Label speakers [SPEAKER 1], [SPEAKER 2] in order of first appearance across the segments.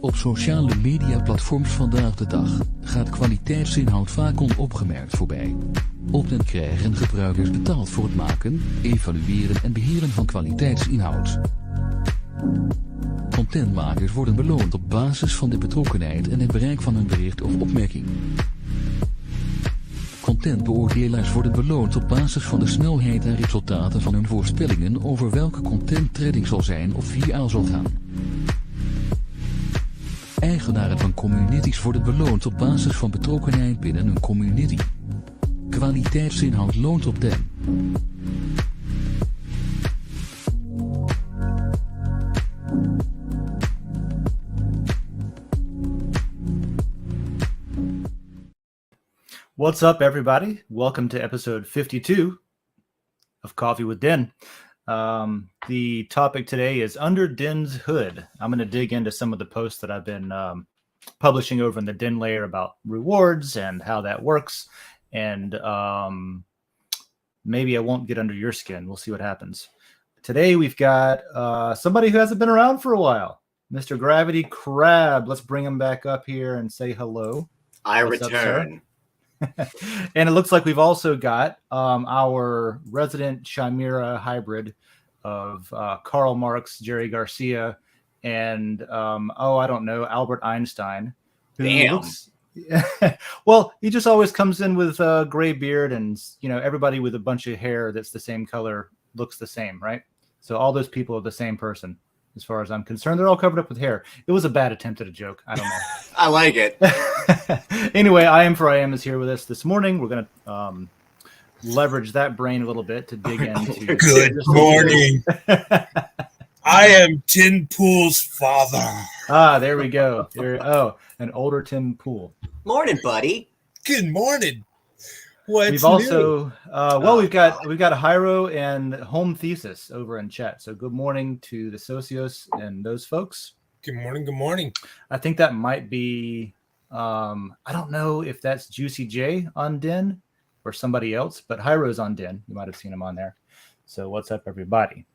[SPEAKER 1] Op sociale mediaplatforms vandaag de dag gaat kwaliteitsinhoud vaak onopgemerkt voorbij. Op Den krijgen gebruikers betaald voor het maken, evalueren en beheren van kwaliteitsinhoud. Contentmakers worden beloond op basis van de betrokkenheid en het bereik van hun bericht of opmerking. Contentbeoordelaars worden beloond op basis van de snelheid en resultaten van hun voorspellingen over welke content trending zal zijn of viraal zal gaan. Eigenaren van communities worden beloond op basis van betrokkenheid binnen hun community. Kwaliteitsinhoud loont op Den.
[SPEAKER 2] What's up, everybody? Welcome to episode 52 of Coffee with Den. The topic today is Under Den's Hood. I'm going to dig into some of the posts that I've been publishing over in the Den layer about rewards and how that works. And maybe I won't get under your skin. We'll see what happens. Today we've got somebody who hasn't been around for a while, Mr. Gravity Crab. Let's bring him back up here and say hello.
[SPEAKER 3] I
[SPEAKER 2] What's
[SPEAKER 3] return.
[SPEAKER 2] up, and it looks like we've also got our resident Chimera hybrid of Karl Marx, Jerry Garcia, and I don't know, Albert Einstein.
[SPEAKER 3] Damn.
[SPEAKER 2] Well, he just always comes in with a gray beard, and everybody with a bunch of hair that's the same color looks the same, right? So all those people are the same person. As far as I'm concerned, they're all covered up with hair. It was a bad attempt at a joke. I don't know.
[SPEAKER 3] I like it.
[SPEAKER 2] Anyway, I Am is here with us this morning. We're going to leverage that brain a little bit to dig into.
[SPEAKER 4] Good morning. I am Tin Pool's father.
[SPEAKER 2] Ah, there we go. An older Tim Pool.
[SPEAKER 3] Morning, buddy.
[SPEAKER 4] Good morning. What's
[SPEAKER 2] We've also
[SPEAKER 4] new?
[SPEAKER 2] we've got Hyro and Home Thesis over in chat. So good morning to the socios and those folks.
[SPEAKER 4] Good morning. Good morning.
[SPEAKER 2] I think that might be I don't know if that's Juicy J on Den or somebody else, but Hyro's on Den. You might have seen him on there. So what's up, everybody?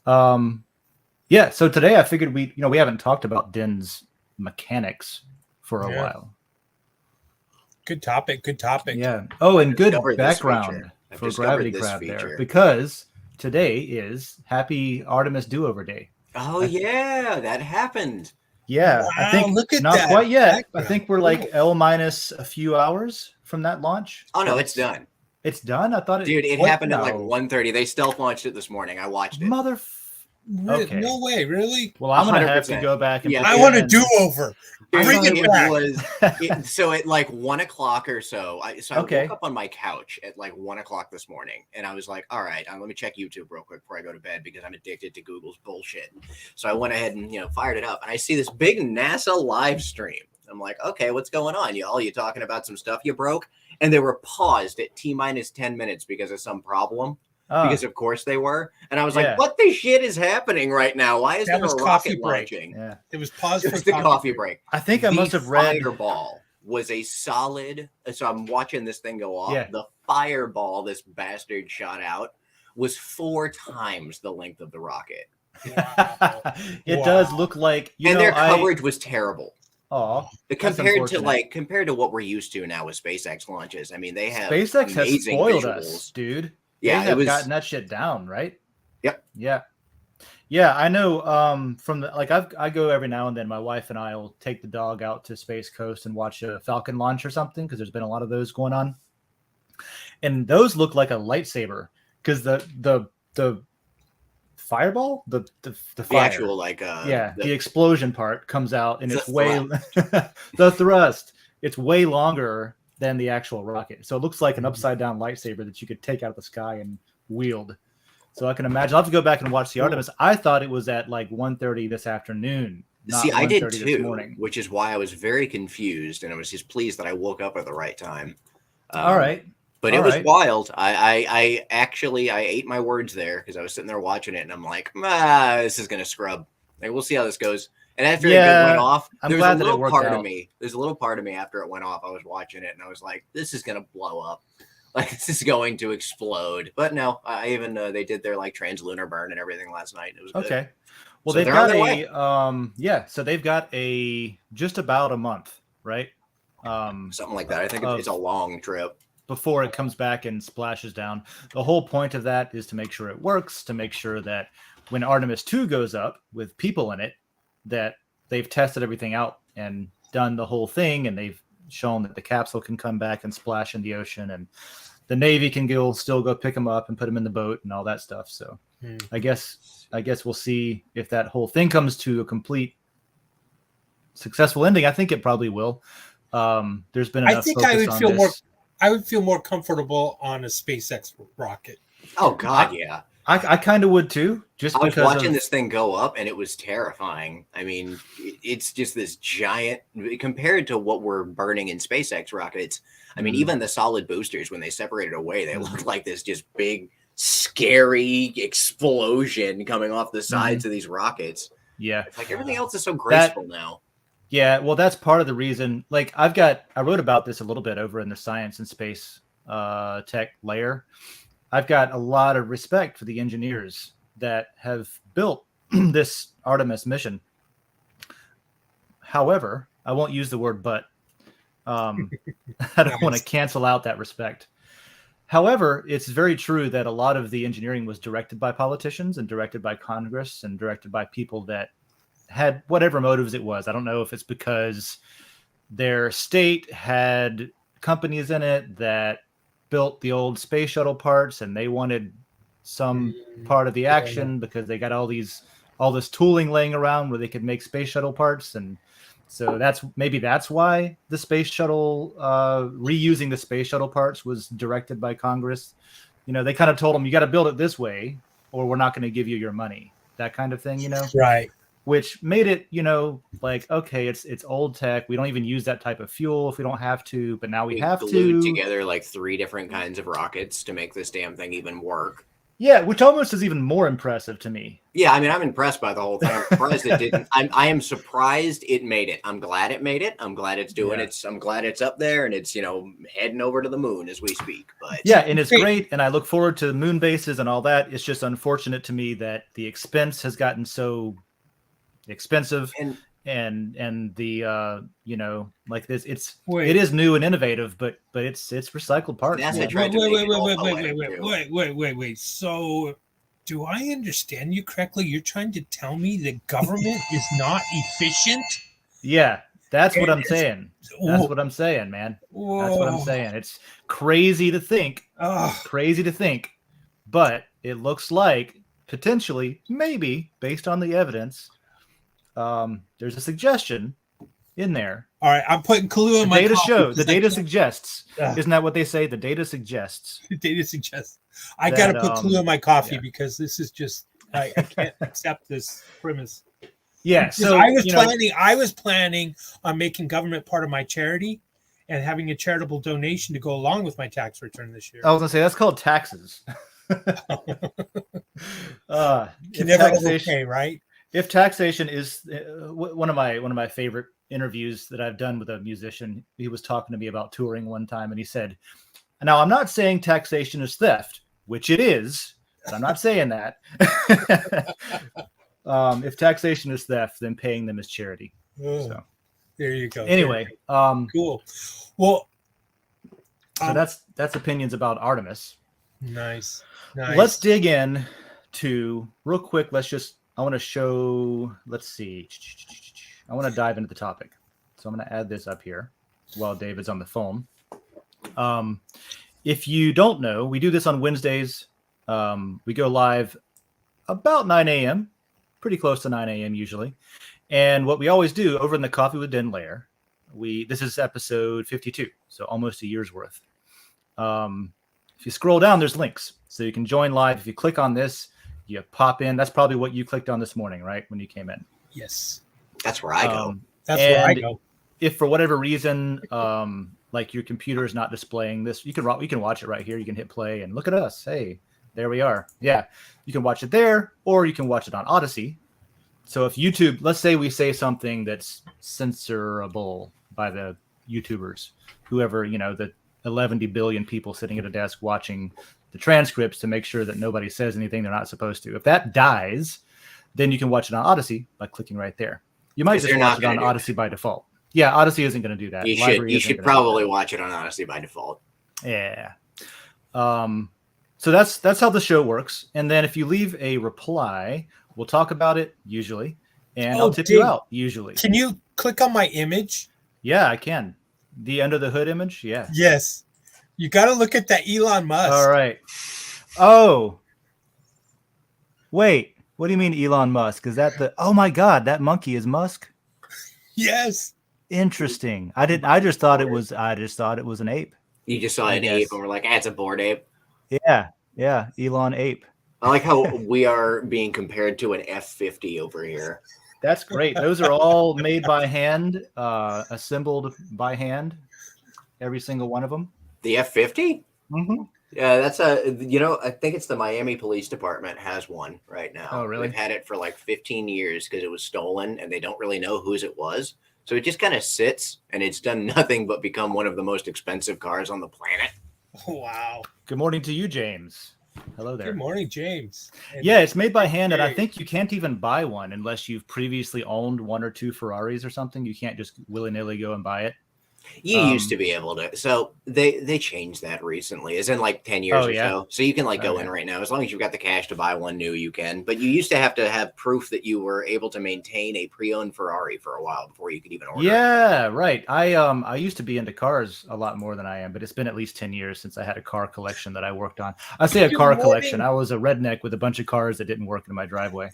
[SPEAKER 2] Yeah, so today I figured we haven't talked about Den's mechanics for a while.
[SPEAKER 4] Good topic. Good topic.
[SPEAKER 2] Yeah. Oh, and good
[SPEAKER 3] Discovered this
[SPEAKER 2] background
[SPEAKER 3] feature.
[SPEAKER 2] for Gravity
[SPEAKER 3] this
[SPEAKER 2] Crab
[SPEAKER 3] feature.
[SPEAKER 2] there, because today is Happy Artemis Do-Over Day.
[SPEAKER 3] Oh, yeah, that happened.
[SPEAKER 2] Yeah,
[SPEAKER 4] Wow,
[SPEAKER 2] I think
[SPEAKER 4] look at
[SPEAKER 2] not
[SPEAKER 4] that
[SPEAKER 2] quite yet.
[SPEAKER 4] background.
[SPEAKER 2] I think we're like L minus a few hours from that launch.
[SPEAKER 3] Oh, no, it's done.
[SPEAKER 2] It's done? I thought
[SPEAKER 3] Dude, it
[SPEAKER 2] what?
[SPEAKER 3] happened at like
[SPEAKER 2] No.
[SPEAKER 3] 1:30. They stealth launched it this morning. I watched it.
[SPEAKER 2] Okay.
[SPEAKER 4] No way, really?
[SPEAKER 2] Well, I'm going to have to
[SPEAKER 3] 100%.
[SPEAKER 2] go back and
[SPEAKER 3] Yeah,
[SPEAKER 4] I
[SPEAKER 2] put
[SPEAKER 4] want a
[SPEAKER 2] in-
[SPEAKER 4] do-over.
[SPEAKER 3] Dude,
[SPEAKER 4] Bring it back.
[SPEAKER 3] So at like 1 o'clock or so, I
[SPEAKER 2] Okay.
[SPEAKER 3] woke up on my couch at like 1 o'clock this morning, and I was like, all right, let me check YouTube real quick before I go to bed because I'm addicted to Google's bullshit. So I went ahead and fired it up, and I see this big NASA live stream. I'm like, okay, what's going on, y'all? You talking about some stuff you broke? And they were paused at T-minus 10 minutes because of some problem. Because of course they were. And I was
[SPEAKER 2] Yeah.
[SPEAKER 3] like, what the shit is happening right now? Why is
[SPEAKER 4] That
[SPEAKER 3] there
[SPEAKER 4] was
[SPEAKER 3] a
[SPEAKER 4] coffee
[SPEAKER 3] rocket
[SPEAKER 4] break.
[SPEAKER 3] launching?
[SPEAKER 2] Yeah.
[SPEAKER 4] It was paused
[SPEAKER 3] It
[SPEAKER 4] for
[SPEAKER 3] was the coffee break.
[SPEAKER 2] I think I must have read.
[SPEAKER 3] Fireball was a solid. So I'm watching this thing go off.
[SPEAKER 2] Yeah.
[SPEAKER 3] The fireball this bastard shot out was 4 times the length of the rocket.
[SPEAKER 2] It does look like
[SPEAKER 3] Their coverage was terrible.
[SPEAKER 2] Oh,
[SPEAKER 3] Compared to what we're used to now with SpaceX launches. I mean, they have
[SPEAKER 2] SpaceX has
[SPEAKER 3] amazing
[SPEAKER 2] spoiled
[SPEAKER 3] visuals.
[SPEAKER 2] us, dude.
[SPEAKER 3] Yeah,
[SPEAKER 2] they have gotten that shit down, right?
[SPEAKER 3] Yep.
[SPEAKER 2] Yeah. I know. From the I go every now and then. My wife and I will take the dog out to Space Coast and watch a Falcon launch or something because there's been a lot of those going on, and those look like a lightsaber because the fireball, the fire.
[SPEAKER 3] Actual
[SPEAKER 2] the explosion part comes out and
[SPEAKER 3] The
[SPEAKER 2] it's way the thrust. It's way longer than the actual rocket, so it looks like an upside down lightsaber that you could take out of the sky and wield. So I can imagine. I'll have to go back and watch the Artemis. I thought it was at like 1:30 this afternoon.
[SPEAKER 3] See, I did
[SPEAKER 2] this
[SPEAKER 3] too,
[SPEAKER 2] morning.
[SPEAKER 3] which is why I was very confused, and I was just pleased that I woke up at the right time.
[SPEAKER 2] All right.
[SPEAKER 3] But it was wild. I ate my words there because I was sitting there watching it, and I'm like, this is gonna scrub. Like, we'll see how this goes. And after it went off, there's a little part of me. There's a little part of me after it went off. I was watching it, and I was like, this is gonna blow up. Like, this is going to explode. But no, I even they did their like translunar burn and everything last night. It was good.
[SPEAKER 2] Okay. Well,
[SPEAKER 3] So
[SPEAKER 2] they've
[SPEAKER 3] they're on
[SPEAKER 2] got
[SPEAKER 3] their way.
[SPEAKER 2] so they've got just about a month, right?
[SPEAKER 3] Something like that. I think
[SPEAKER 2] of-
[SPEAKER 3] it's a long trip.
[SPEAKER 2] Before it comes back and splashes down. The whole point of that is to make sure it works, to make sure that when Artemis 2 goes up with people in it, that they've tested everything out and done the whole thing, and they've shown that the capsule can come back and splash in the ocean, and the Navy can still go pick them up and put them in the boat and all that stuff. So I guess we'll see if that whole thing comes to a complete successful ending. I think it probably will. There's been enough
[SPEAKER 4] I think
[SPEAKER 2] focus
[SPEAKER 4] I would
[SPEAKER 2] on
[SPEAKER 4] feel
[SPEAKER 2] this.
[SPEAKER 4] I would feel more comfortable on a SpaceX rocket.
[SPEAKER 3] Oh God, yeah.
[SPEAKER 2] I kind of would too, just
[SPEAKER 3] I was
[SPEAKER 2] because
[SPEAKER 3] watching
[SPEAKER 2] of,
[SPEAKER 3] this thing go up, and it was terrifying. I mean, it's just this giant compared to what we're burning in SpaceX rockets. I mean, even the solid boosters, when they separated away, they looked like this just big, scary explosion coming off the sides of these rockets.
[SPEAKER 2] Yeah.
[SPEAKER 3] It's like everything else is so graceful now.
[SPEAKER 2] Yeah, well, that's part of the reason. Like, I wrote about this a little bit over in the Science and Space Tech layer. I've got a lot of respect for the engineers that have built this Artemis mission. However, I won't use the word but. I don't want to cancel out that respect. However, it's very true that a lot of the engineering was directed by politicians and directed by Congress and directed by people that had whatever motives it was. I don't know if it's because their state had companies in it that built the old space shuttle parts and they wanted some part of the action because they got all this tooling laying around where they could make space shuttle parts. And so that's why the space shuttle, reusing the space shuttle parts was directed by Congress. You know, they kind of told them, you got to build it this way or we're not going to give you your money, that kind of thing, you know?
[SPEAKER 4] Right.
[SPEAKER 2] Which made it, you know, like, okay, it's old tech. We don't even use that type of fuel if we don't have to, but now we have
[SPEAKER 3] glued
[SPEAKER 2] to.
[SPEAKER 3] together like 3 different kinds of rockets to make this damn thing even work.
[SPEAKER 2] Yeah, which almost is even more impressive to me.
[SPEAKER 3] Yeah, I mean, I'm impressed by the whole thing. I'm surprised it didn't. I am surprised it made it. I'm glad it made it. I'm glad it's doing it. I'm glad it's up there and it's, you know, heading over to the moon as we speak. But
[SPEAKER 2] yeah, and it's great, and I look forward to the moon bases and all that. It's just unfortunate to me that the expense has gotten so expensive, and the you know, like this, it is new and innovative, but it's recycled parts.
[SPEAKER 4] Wait. So, do I understand you correctly? You're trying to tell me the government is not efficient?
[SPEAKER 2] Yeah, that's what I'm saying. That's what I'm saying, man. That's what I'm saying. It's crazy to think. Crazy to think, but it looks like potentially, maybe based on the evidence, there's a suggestion in there.
[SPEAKER 4] All right, I'm putting Kahlua in my coffee.
[SPEAKER 2] The data suggests. Isn't that what they say? The data suggests.
[SPEAKER 4] The data suggests. I got to put Kahlua in my coffee because this is just I can't accept this premise.
[SPEAKER 2] Yeah, so
[SPEAKER 4] I was planning on making government part of my charity and having a charitable donation to go along with my tax return this year.
[SPEAKER 2] I was gonna say that's called taxes.
[SPEAKER 4] You never overpay, right?
[SPEAKER 2] If taxation is one of my favorite interviews that I've done with a musician, he was talking to me about touring one time, and he said, "Now I'm not saying taxation is theft, which it is, but I'm not saying that. If taxation is theft, then paying them is charity." So
[SPEAKER 4] there you go.
[SPEAKER 2] Anyway,
[SPEAKER 4] cool. Well,
[SPEAKER 2] so that's opinions about Artemis.
[SPEAKER 4] Nice.
[SPEAKER 2] Let's dig in to real quick. I want to show, let's see. I want to dive into the topic. So I'm going to add this up here while David's on the phone. If you don't know, we do this on Wednesdays. We go live about 9 a.m., pretty close to 9 a.m. usually. And what we always do over in the Coffee with Den lair, this is episode 52, so almost a year's worth. If you scroll down, there's links. So you can join live. If you click on this, you pop in. That's probably what you clicked on this morning, right? When you came in.
[SPEAKER 4] Yes.
[SPEAKER 3] That's where I go.
[SPEAKER 2] If for whatever reason, like your computer is not displaying this, you can watch it right here. You can hit play and look at us. Hey, there we are. Yeah. You can watch it there, or you can watch it on Odyssey. So if YouTube, let's say we say something that's censorable by the YouTubers, whoever, you know, the 11 billion people sitting at a desk watching the transcripts to make sure that nobody says anything they're not supposed to. If that dies, then you can watch it on Odyssey by clicking right there. You might
[SPEAKER 3] Because
[SPEAKER 2] just
[SPEAKER 3] they're
[SPEAKER 2] watch
[SPEAKER 3] not
[SPEAKER 2] it on
[SPEAKER 3] gonna do
[SPEAKER 2] Odyssey by default. Yeah, Odyssey isn't going to do that.
[SPEAKER 3] You
[SPEAKER 2] Library isn't
[SPEAKER 3] should
[SPEAKER 2] gonna do
[SPEAKER 3] probably
[SPEAKER 2] that.
[SPEAKER 3] watch it on Odyssey by default.
[SPEAKER 2] Yeah. So that's how the show works. And then if you leave a reply, we'll talk about it usually, and I'll tip you out usually.
[SPEAKER 4] Can you click on my image?
[SPEAKER 2] Yeah, I can. The under the hood image. Yeah.
[SPEAKER 4] Yes. You got to look at that Elon Musk.
[SPEAKER 2] All right. Oh. Wait. What do you mean Elon Musk? Is that the? Oh my God, that monkey is Musk.
[SPEAKER 4] Yes.
[SPEAKER 2] Interesting. I just thought it was an ape.
[SPEAKER 3] You just saw an ape and we're like, it's a bored ape.
[SPEAKER 2] Yeah. Elon ape.
[SPEAKER 3] I like how we are being compared to an F-50 over here.
[SPEAKER 2] That's great. Those are all made by hand, assembled by hand. Every single one of them.
[SPEAKER 3] The F-50?
[SPEAKER 2] Mm-hmm.
[SPEAKER 3] Yeah, that's I think it's the Miami Police Department has one right now.
[SPEAKER 2] Oh, really?
[SPEAKER 3] They've had it for like 15 years because it was stolen and they don't really know whose it was. So it just kind of sits and it's done nothing but become one of the most expensive cars on the planet.
[SPEAKER 4] Oh, wow.
[SPEAKER 2] Good morning to you, James. Hello there.
[SPEAKER 4] Good morning, James.
[SPEAKER 2] Yeah, it's made by hand, and I think you can't even buy one unless you've previously owned one or two Ferraris or something. You can't just willy-nilly go and buy it.
[SPEAKER 3] You used to be able to. So they changed that recently. It's in like 10 years or so. So you can like go in right now. As long as you've got the cash to buy one new, you can. But you used to have proof that you were able to maintain a pre-owned Ferrari for a while before you could even order.
[SPEAKER 2] Yeah, right. I used to be into cars a lot more than I am, but it's been at least 10 years since I had a car collection that I worked on. I say a car collection. I was a redneck with a bunch of cars that didn't work in my driveway.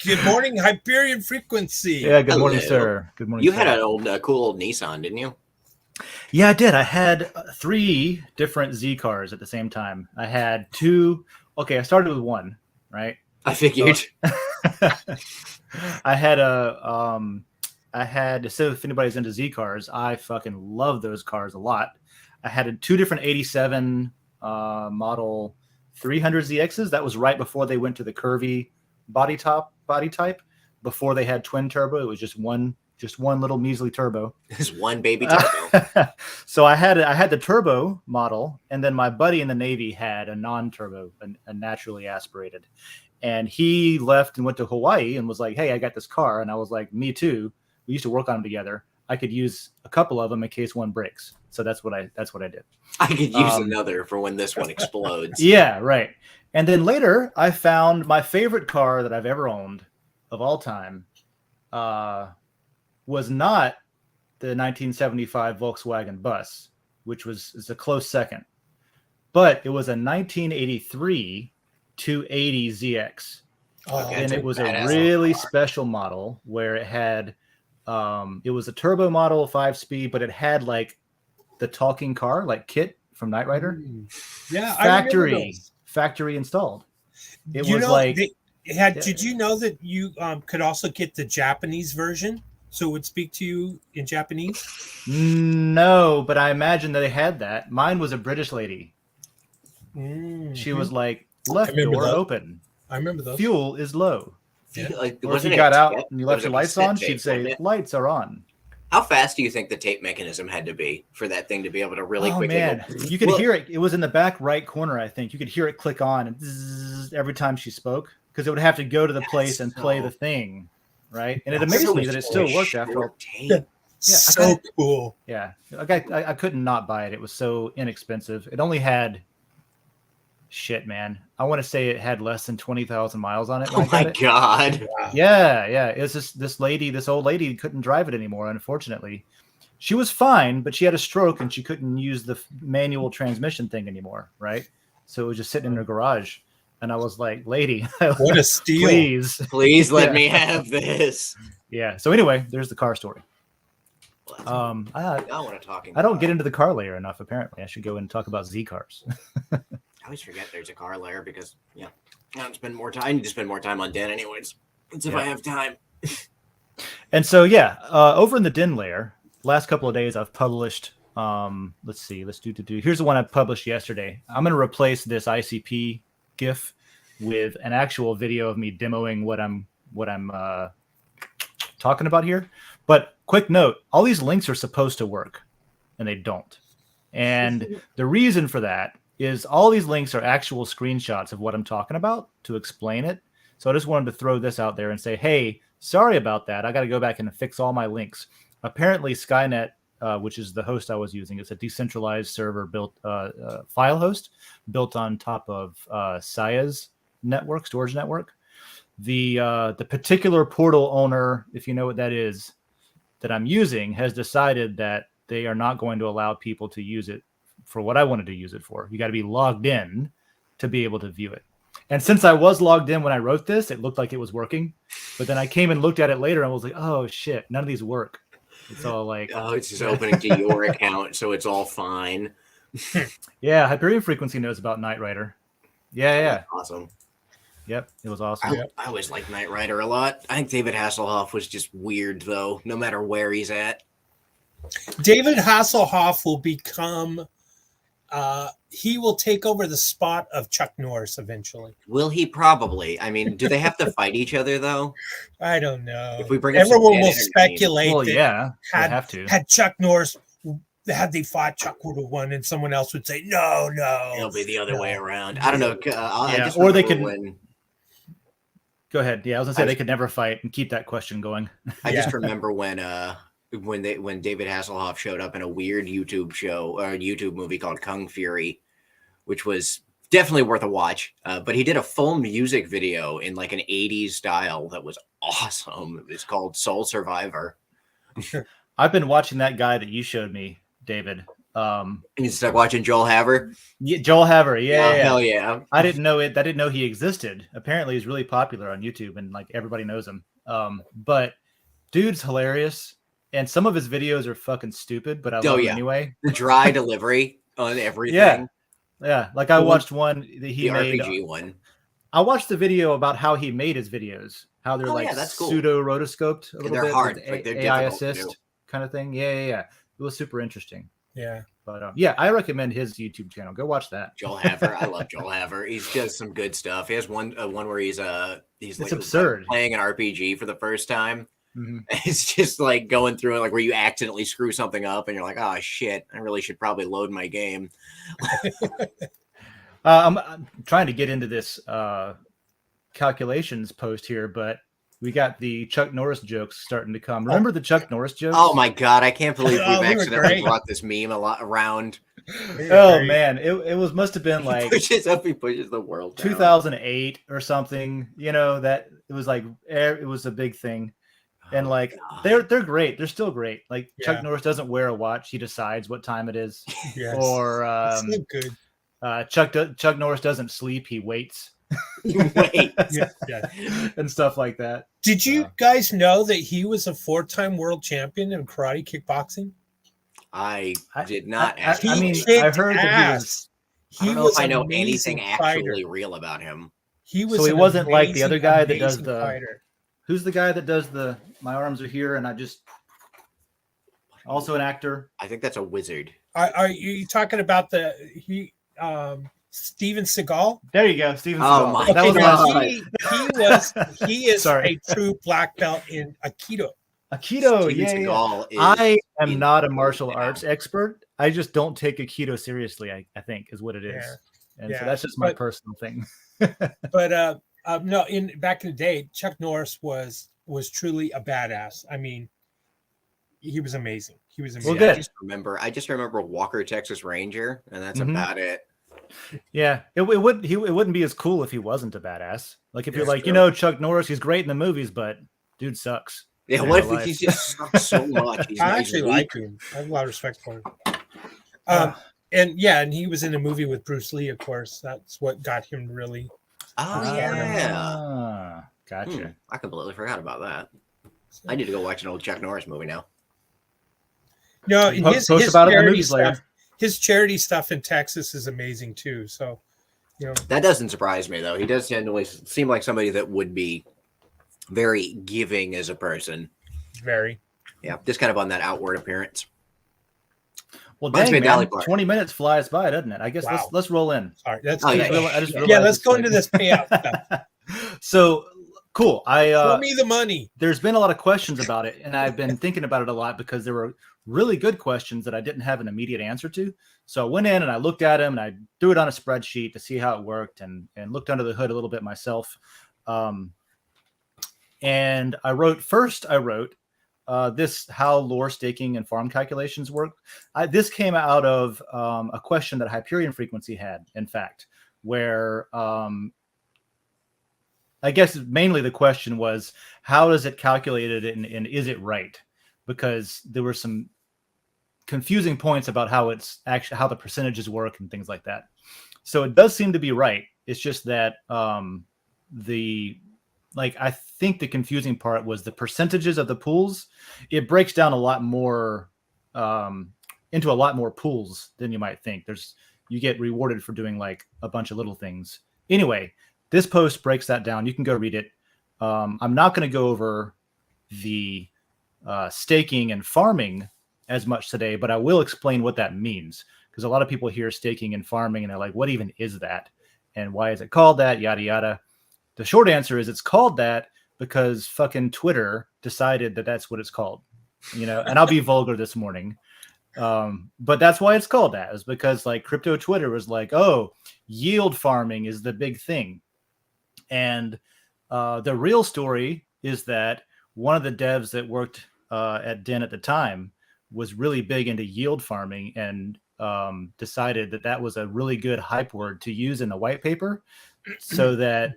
[SPEAKER 4] Good morning, Hyperion Frequency.
[SPEAKER 2] Yeah, good morning, sir. Good morning.
[SPEAKER 3] You
[SPEAKER 2] sir.
[SPEAKER 3] had an cool old Nissan, didn't you?
[SPEAKER 2] Yeah, I did. I had 3 different Z cars at the same time. I had 2. Okay, I started with 1, right?
[SPEAKER 3] I figured.
[SPEAKER 2] So, so if anybody's into Z cars, I fucking love those cars a lot. I had 2 different 87 model 300ZXs. That was right before they went to the curvy body type. Before they had twin turbo, it was just one little measly turbo.
[SPEAKER 3] Just one baby turbo.
[SPEAKER 2] So I had the turbo model, and then my buddy in the Navy had a non-turbo, a naturally aspirated. And he left and went to Hawaii and was like, "Hey, I got this car." And I was like, "Me too." We used to work on them together. I could use a couple of them in case one breaks. So that's what I did.
[SPEAKER 3] I could use another for when this one explodes.
[SPEAKER 2] Yeah, right. And then later, I found my favorite car that I've ever owned of all time was not the 1975 Volkswagen Bus, which is a close second, but it was a 1983 280 ZX. And it was a really special model where it had it was a turbo model, 5-speed, but it had like the talking car, like Kit from Knight Rider.
[SPEAKER 4] Yeah,
[SPEAKER 2] factory installed. It
[SPEAKER 4] you
[SPEAKER 2] was
[SPEAKER 4] know,
[SPEAKER 2] like
[SPEAKER 4] did you know that you could also get the Japanese version, so it would speak to you in Japanese?
[SPEAKER 2] No, but I imagine that they had that. Mine was a British lady. She was like, left door open.
[SPEAKER 4] I remember those.
[SPEAKER 2] Fuel is low.
[SPEAKER 3] Yeah. Like,
[SPEAKER 2] or if you got out and you left your lights on, she'd say, lights are on.
[SPEAKER 3] How fast do you think the tape mechanism had to be for that thing to be able to really quickly?
[SPEAKER 2] Man, you could hear it. It was in the back right corner, I think. You could hear it click on and zzz, every time she spoke, because it would have to go to the place and play the thing, right? And it amazed me that it still worked after all.
[SPEAKER 4] Yeah, cool.
[SPEAKER 2] Yeah, I couldn't not buy it. It was so inexpensive. It only had I want to say it had less than 20,000 miles on it.
[SPEAKER 3] Oh my God.
[SPEAKER 2] Wow. Yeah. It was this old lady couldn't drive it anymore, unfortunately. She was fine, but she had a stroke and she couldn't use the manual transmission thing anymore, right? So it was just sitting in her garage. And I was like, lady,
[SPEAKER 4] what a steal.
[SPEAKER 3] Please let me have this.
[SPEAKER 2] Yeah. So anyway, there's the car story.
[SPEAKER 3] I want to talk.
[SPEAKER 2] I don't get into the car layer enough, apparently. I should go and talk about Z cars.
[SPEAKER 3] I always forget there's a car layer because I need to spend more time on Den anyways. That's if I have time.
[SPEAKER 2] And so over in the Den layer, last couple of days I've published let's see, let's do here's the one I published yesterday. I'm gonna replace this ICP GIF with an actual video of me demoing what I'm talking about here. But quick note, all these links are supposed to work and they don't. And the reason for that is all these links are actual screenshots of what I'm talking about to explain it. So I just wanted to throw this out there and say, hey, sorry about that. I got to go back and fix all my links. Apparently, Skynet, which is the host I was using, it's a decentralized server built file host built on top of Saya's network, storage network. The particular portal owner, if you know what that is, that I'm using, has decided that they are not going to allow people to use it for what I wanted to use it for. You got to be logged in to be able to view it. And since I was logged in when I wrote this, it looked like it was working. But then I came and looked at it later and was like, oh shit, none of these work. It's all like,
[SPEAKER 3] oh, it's just opening to your account, so it's all fine.
[SPEAKER 2] Yeah, Hyperion Frequency knows about Knight Rider. Yeah.
[SPEAKER 3] Awesome.
[SPEAKER 2] Yep, it was awesome.
[SPEAKER 3] I always liked Knight Rider a lot. I think David Hasselhoff was just weird, though, no matter where he's at.
[SPEAKER 4] David Hasselhoff will become, he will take over the spot of Chuck Norris eventually.
[SPEAKER 3] Will he? Probably. I mean, do they have to fight each other, though?
[SPEAKER 4] I don't know.
[SPEAKER 3] If we bring up
[SPEAKER 4] Everyone will speculate
[SPEAKER 2] Well,
[SPEAKER 4] that
[SPEAKER 2] yeah, they have to.
[SPEAKER 4] had Chuck Norris, had they fought, Chuck would have won, and someone else would say, no.
[SPEAKER 3] It'll be the other way around. I don't know. I just
[SPEAKER 2] or they
[SPEAKER 3] remember
[SPEAKER 2] could. Go ahead. Yeah, I was gonna say they could never fight and keep that question going.
[SPEAKER 3] I just remember when David Hasselhoff showed up in a weird YouTube show or a YouTube movie called Kung Fury, which was definitely worth a watch. But he did a full music video in like an 80s style that was awesome. It's called Soul Survivor.
[SPEAKER 2] I've been watching that guy that you showed me, David.
[SPEAKER 3] You start watching Joel Haver?
[SPEAKER 2] Yeah, Joel Haver. Yeah.
[SPEAKER 3] Hell yeah.
[SPEAKER 2] I didn't know it. I didn't know he existed. Apparently, he's really popular on YouTube and like everybody knows him. But dude's hilarious. And some of his videos are fucking stupid, but I love them anyway.
[SPEAKER 3] The dry delivery on everything.
[SPEAKER 2] Yeah. Like I watched one that he made.
[SPEAKER 3] The RPG one.
[SPEAKER 2] I watched the video about how he made his videos. How they're
[SPEAKER 3] that's cool.
[SPEAKER 2] pseudo rotoscoped a little
[SPEAKER 3] they're
[SPEAKER 2] bit.
[SPEAKER 3] hard.
[SPEAKER 2] With
[SPEAKER 3] Like they're
[SPEAKER 2] AI
[SPEAKER 3] difficult
[SPEAKER 2] assist kind of thing. Yeah. It was super interesting.
[SPEAKER 4] Yeah.
[SPEAKER 2] But yeah, I recommend his YouTube channel. Go watch that.
[SPEAKER 3] Joel Haver. I love Joel Haver. He does some good stuff. He has one where he's
[SPEAKER 2] it's absurd.
[SPEAKER 3] Playing an RPG for the first time.
[SPEAKER 2] Mm-hmm.
[SPEAKER 3] It's just like going through it, like where you accidentally screw something up and you're like, oh shit, I really should probably load my game.
[SPEAKER 2] I'm trying to get into this calculations post here, but we got the Chuck Norris jokes starting to come. Remember the Chuck Norris jokes?
[SPEAKER 3] Oh my god, I can't believe we've accidentally
[SPEAKER 4] great.
[SPEAKER 3] brought this meme around.
[SPEAKER 2] Oh man, it must have been like
[SPEAKER 3] He pushes the world down.
[SPEAKER 2] 2008 or something. You know that it was like it was a big thing. And like they're great. They're still great. Like Chuck Norris doesn't wear a watch; he decides what time it is.
[SPEAKER 4] Yes.
[SPEAKER 2] Or
[SPEAKER 4] so good.
[SPEAKER 2] Chuck Norris doesn't sleep; he waits.
[SPEAKER 3] Wait.
[SPEAKER 2] And stuff like that.
[SPEAKER 4] Did you guys know that he was a 4-time world champion in karate kickboxing?
[SPEAKER 3] I did not.
[SPEAKER 2] I heard that
[SPEAKER 3] I don't know if I know anything actually real about him.
[SPEAKER 4] He was.
[SPEAKER 2] So he wasn't like the other guy that does the.
[SPEAKER 4] Fighter.
[SPEAKER 2] Who's the guy that does the? My arms are here, and I just. Also an actor.
[SPEAKER 3] I think that's a wizard.
[SPEAKER 4] Are you talking about Steven Seagal?
[SPEAKER 2] There you go, Steven
[SPEAKER 3] Oh
[SPEAKER 2] Seagal.
[SPEAKER 3] my
[SPEAKER 2] That was
[SPEAKER 4] he is a true black belt in Aikido.
[SPEAKER 2] Aikido,
[SPEAKER 3] Steven
[SPEAKER 2] yeah.
[SPEAKER 3] Seagal is
[SPEAKER 2] I am not a martial arts expert. I just don't take Aikido seriously, I think, is what it is.
[SPEAKER 4] Yeah.
[SPEAKER 2] And so that's just my personal thing.
[SPEAKER 4] But no, back in the day, Chuck Norris was truly a badass. I mean, he was amazing. He was amazing.
[SPEAKER 2] Well,
[SPEAKER 3] I just remember Walker, Texas Ranger, and that's about it.
[SPEAKER 2] Yeah, it wouldn't be as cool if he wasn't a badass. Like if you're like, true. Chuck Norris, he's great in the movies, but dude sucks.
[SPEAKER 3] Yeah, what if he just sucks so much?
[SPEAKER 4] I actually like him. I have a lot of respect for him. And he was in a movie with Bruce Lee, of course. That's what got him really.
[SPEAKER 3] Oh yeah,
[SPEAKER 2] gotcha.
[SPEAKER 3] I completely forgot about that. I need to go watch an old Chuck Norris movie now.
[SPEAKER 4] No, his charity stuff. His charity stuff in Texas is amazing too. So,
[SPEAKER 3] that doesn't surprise me though. He does generally seem like somebody that would be very giving as a person.
[SPEAKER 4] Very.
[SPEAKER 3] Yeah, just kind of on that outward appearance.
[SPEAKER 2] Well, dang, man, 20 minutes flies by, doesn't it? I guess let's roll in.
[SPEAKER 4] All right, that's
[SPEAKER 2] let's
[SPEAKER 4] go into this payout stuff.
[SPEAKER 2] So cool.
[SPEAKER 4] Show me the money.
[SPEAKER 2] There's been a lot of questions about it, and I've been thinking about it a lot because there were really good questions that I didn't have an immediate answer to. So I went in and I looked at them and I threw it on a spreadsheet to see how it worked and looked under the hood a little bit myself. And I wrote this, how lore staking and farm calculations work. This came out of a question that Hyperion Frequency had, in fact, where I guess mainly the question was, how is it calculated and is it right? Because there were some confusing points about how it's actually, how the percentages work and things like that. So it does seem to be right. It's just that I think the confusing part was the percentages of the pools. It breaks down a lot more into a lot more pools than you might think. You get rewarded for doing like a bunch of little things. Anyway, this post breaks that down. You can go read it. I'm not going to go over the staking and farming as much today, but I will explain what that means, because a lot of people hear staking and farming and they're like, what even is that? And why is it called that? Yada, yada. The short answer is it's called that because fucking Twitter decided that that's what it's called, and I'll be vulgar this morning. But that's why it's called that, is because like crypto Twitter was like, oh, yield farming is the big thing. And the real story is that one of the devs that worked at Den at the time was really big into yield farming and decided that that was a really good hype word to use in the white paper so that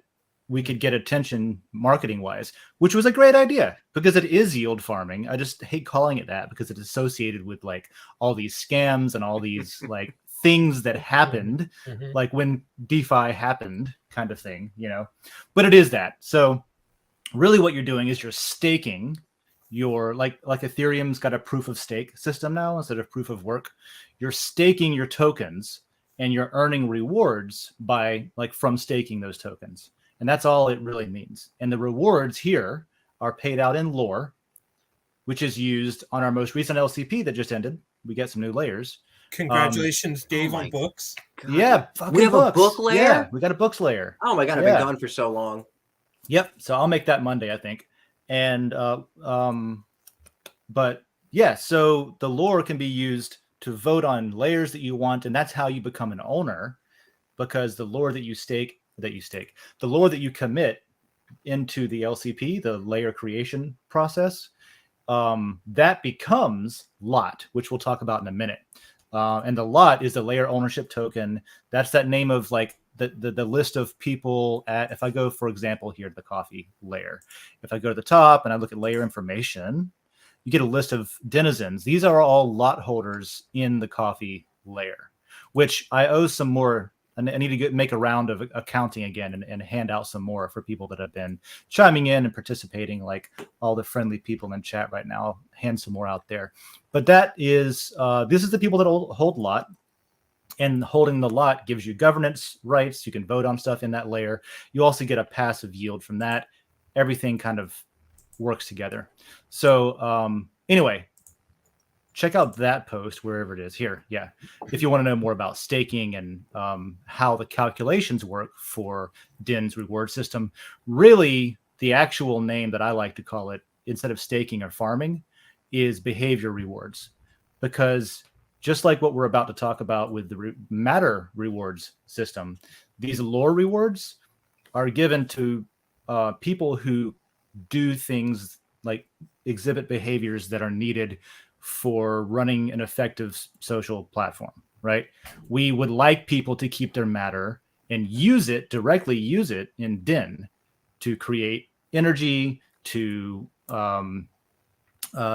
[SPEAKER 2] we could get attention marketing wise, which was a great idea because it is yield farming. I just hate calling it that because it's associated with like all these scams and all these like things that happened, like when DeFi happened kind of thing, but it is that. So really what you're doing is you're staking your, like Ethereum's got a proof of stake system now instead of proof of work. You're staking your tokens and you're earning rewards from staking those tokens. And that's all it really means. And the rewards here are paid out in lore, which is used on our most recent LCP that just ended. We get some new layers.
[SPEAKER 4] Congratulations, Dave, on books.
[SPEAKER 3] God.
[SPEAKER 2] Yeah.
[SPEAKER 3] We have
[SPEAKER 2] books.
[SPEAKER 3] a book layer?
[SPEAKER 2] Yeah, we got a books layer.
[SPEAKER 3] Oh my God, I've been gone for so long.
[SPEAKER 2] Yep. So I'll make that Monday, I think. And, but yeah, so the lore can be used to vote on layers that you want. And that's how you become an owner, because the lore that you the lore that you commit into the LCP, the layer creation process, that becomes lot, which we'll talk about in a minute. And the lot is the layer ownership token. That's that name of like the list of people at, if I go, for example, here to the coffee layer, if I go to the top and I look at layer information, you get a list of denizens. These are all lot holders in the coffee layer, which I owe some more. I need to make a round of accounting again and hand out some more for people that have been chiming in and participating, like all the friendly people in chat right now. I'll hand some more out there. But that is, this is the people that hold lot. And holding the lot gives you governance rights. You can vote on stuff in that layer. You also get a passive yield from that. Everything kind of works together. So anyway, check out that post wherever it is here. Yeah. If you want to know more about staking and how the calculations work for Den's reward system, really the actual name that I like to call it instead of staking or farming is behavior rewards, because just like what we're about to talk about with the matter rewards system, these lore rewards are given to people who do things like exhibit behaviors that are needed for running an effective social platform, right? We would like people to keep their matter and directly use it in Den to create energy, to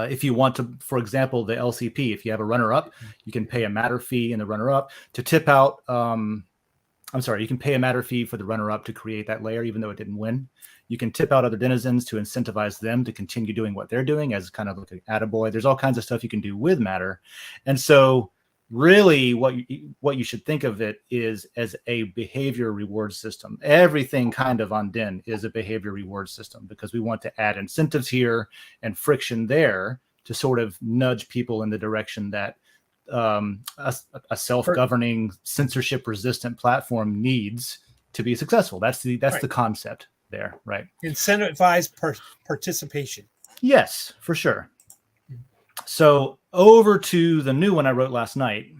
[SPEAKER 2] if you want to, for example, the LCP, if you have a runner-up, you can pay a matter fee in the runner-up to tip out. You can pay a matter fee for the runner-up to create that layer, even though it didn't win. You can tip out other denizens to incentivize them to continue doing what they're doing as kind of like an attaboy. There's all kinds of stuff you can do with matter. And so really what you should think of it is as a behavior reward system. Everything kind of on Den is a behavior reward system because we want to add incentives here and friction there to sort of nudge people in the direction that a self-governing, censorship-resistant platform needs to be successful. That's the concept there, right?
[SPEAKER 4] Incentivize participation.
[SPEAKER 2] Yes, for sure. So over to the new one I wrote last night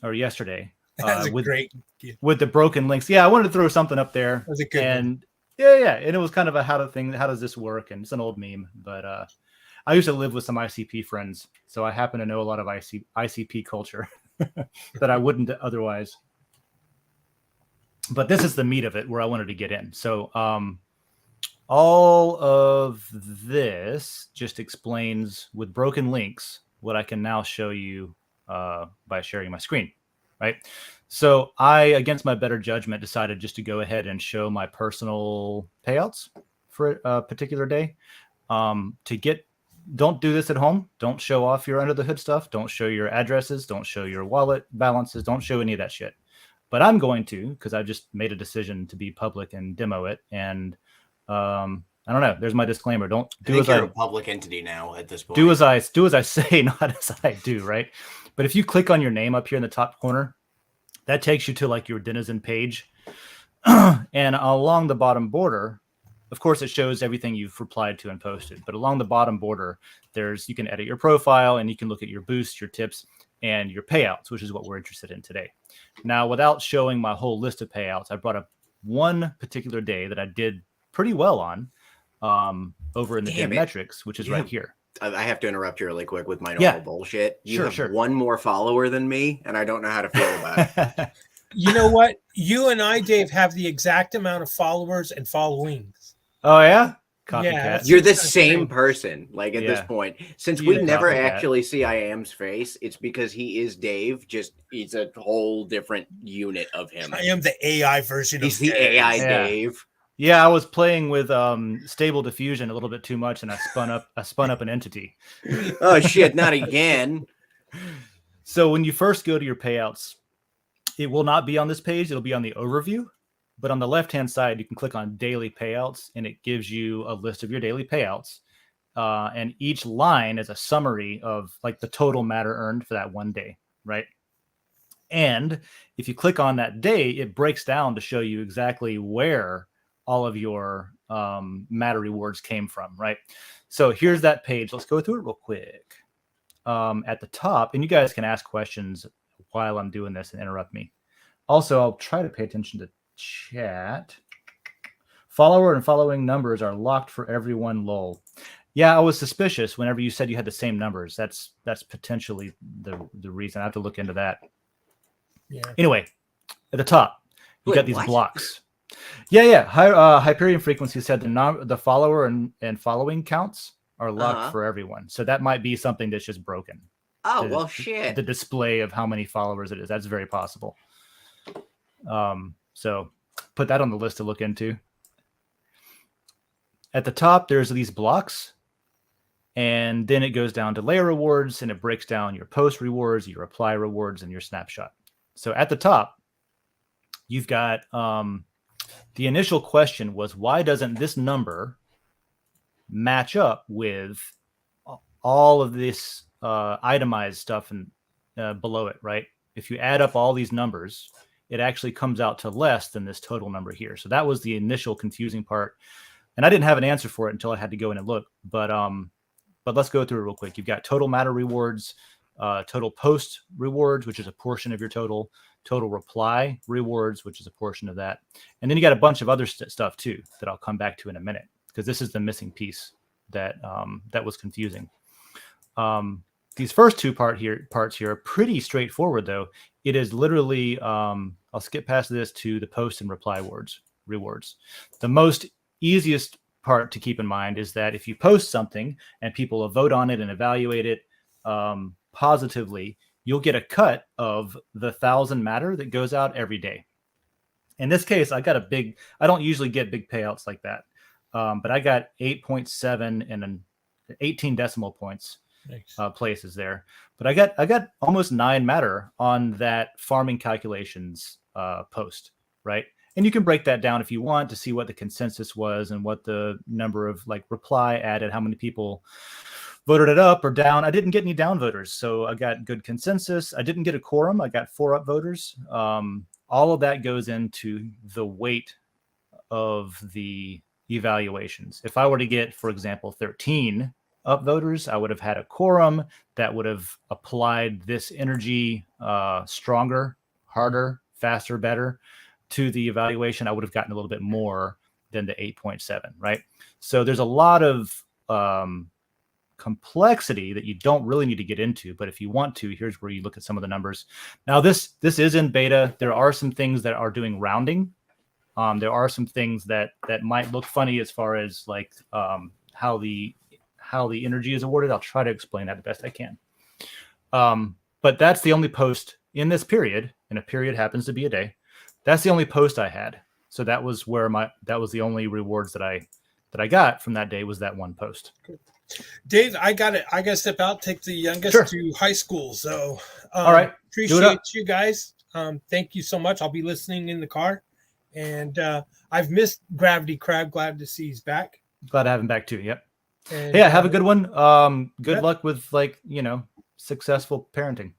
[SPEAKER 2] or yesterday.
[SPEAKER 4] That's a great
[SPEAKER 2] with the broken links. Yeah, I wanted to throw something up there.
[SPEAKER 4] That was a good
[SPEAKER 2] and
[SPEAKER 4] one.
[SPEAKER 2] Yeah. And it was kind of a how does this work? And it's an old meme, but I used to live with some ICP friends, so I happen to know a lot of ICP culture that I wouldn't otherwise. But this is the meat of it where I wanted to get in. So all of this just explains with broken links what I can now show you by sharing my screen, right? So I, against my better judgment, decided just to go ahead and show my personal payouts for a particular day. Don't do this at home. Don't show off your under the hood stuff. Don't show your addresses. Don't show your wallet balances. Don't show any of that shit. But I'm going to, because I just made a decision to be public and demo it. And I don't know. There's my disclaimer. Don't do as
[SPEAKER 3] you're a public entity now at this point.
[SPEAKER 2] Do as I say, not as I do, right? But if you click on your name up here in the top corner, that takes you to like your Denizen page. And along the bottom border, of course, it shows everything you've replied to and posted. But along the bottom border, you can edit your profile and you can look at your boosts, your tips, and your payouts, which is what we're interested in today. Now, without showing my whole list of payouts, I brought up one particular day that I did pretty well on over in the Den metrics, which is right here.
[SPEAKER 3] I have to interrupt you really quick with my normal bullshit. You have one more follower than me, and I don't know how to feel about it.
[SPEAKER 4] You know what? You and I, Dave, have the exact amount of followers and followings.
[SPEAKER 2] Oh, yeah? Copycat.
[SPEAKER 3] Yeah, you're the same person, like at this point. Since we never actually see IAM's face, it's because he is Dave. He's a whole different unit of him.
[SPEAKER 4] I am the AI version
[SPEAKER 3] He's the Dave. AI Dave.
[SPEAKER 2] Yeah, I was playing with Stable Diffusion a little bit too much, and I spun up an entity.
[SPEAKER 3] Oh shit! Not again.
[SPEAKER 2] So when you first go to your payouts, it will not be on this page. It'll be on the overview. But on the left-hand side, you can click on daily payouts, and it gives you a list of your daily payouts. And each line is a summary of like the total matter earned for that one day, right? And if you click on that day, it breaks down to show you exactly where all of your matter rewards came from, right? So here's that page. Let's go through it real quick. At the top, and you guys can ask questions while I'm doing this and interrupt me. Also, I'll try to pay attention to chat. Follower and following numbers are locked for everyone, lol. Yeah, I was suspicious whenever you said you had the same numbers. That's potentially the reason. I have to look into that.
[SPEAKER 4] Yeah.
[SPEAKER 2] Anyway, at the top, you got these blocks. Yeah. Hyperion Frequency said the follower and following counts are locked for everyone. So that might be something that's just broken.
[SPEAKER 3] Oh, well, shit.
[SPEAKER 2] The display of how many followers it is. That's very possible. So put that on the list to look into. At the top, there's these blocks. And then it goes down to layer rewards, and it breaks down your post rewards, your reply rewards, and your snapshot. So at the top, you've got the initial question was, why doesn't this number match up with all of this itemized stuff and below it, right? If you add up all these numbers, it actually comes out to less than this total number here. So that was the initial confusing part. And I didn't have an answer for it until I had to go in and look. But let's go through it real quick. You've got total matter rewards, total post rewards, which is a portion of your total reply rewards, which is a portion of that. And then you got a bunch of other stuff too that I'll come back to in a minute, because this is the missing piece that was confusing. These first two parts here are pretty straightforward, though. It is literally, I'll skip past this to the post and reply rewards. The most easiest part to keep in mind is that if you post something and people will vote on it and evaluate it positively, you'll get a cut of the 1,000 matter that goes out every day. In this case, I don't usually get big payouts like that, but I got 8.7 and 18 decimal points. Nice. Places there, but I got almost 9 matter on that farming calculations post, right? And you can break that down if you want to see what the consensus was and what the number of like reply added, how many people voted it up or down. I didn't get any down voters, so I got good consensus. I didn't get a quorum. I got 4 up voters. All of that goes into the weight of the evaluations. If I were to get, for example, 13 up voters, I would have had a quorum that would have applied this energy stronger, harder, faster, better to the evaluation. I would have gotten a little bit more than the 8.7, right? So there's a lot of complexity that you don't really need to get into, but if you want to, here's where you look at some of the numbers. Now this is in beta. There are some things that are doing rounding. There are some things that might look funny as far as like how the energy is awarded. I'll try to explain that the best I can. But that's the only post in this period, and a period happens to be a day. That's the only post I had. So that was where that was the only rewards that I got from that day, was that one post.
[SPEAKER 4] Dave, I gotta step out, take the youngest
[SPEAKER 2] Sure.
[SPEAKER 4] to high school. So
[SPEAKER 2] all right.
[SPEAKER 4] Appreciate you guys. Thank you so much. I'll be listening in the car. And I've missed Gravity Crab. Glad to see he's back.
[SPEAKER 2] Glad to have him back too. Yep.
[SPEAKER 4] And,
[SPEAKER 2] yeah, have a good one. Good
[SPEAKER 4] yep.
[SPEAKER 2] luck with successful parenting.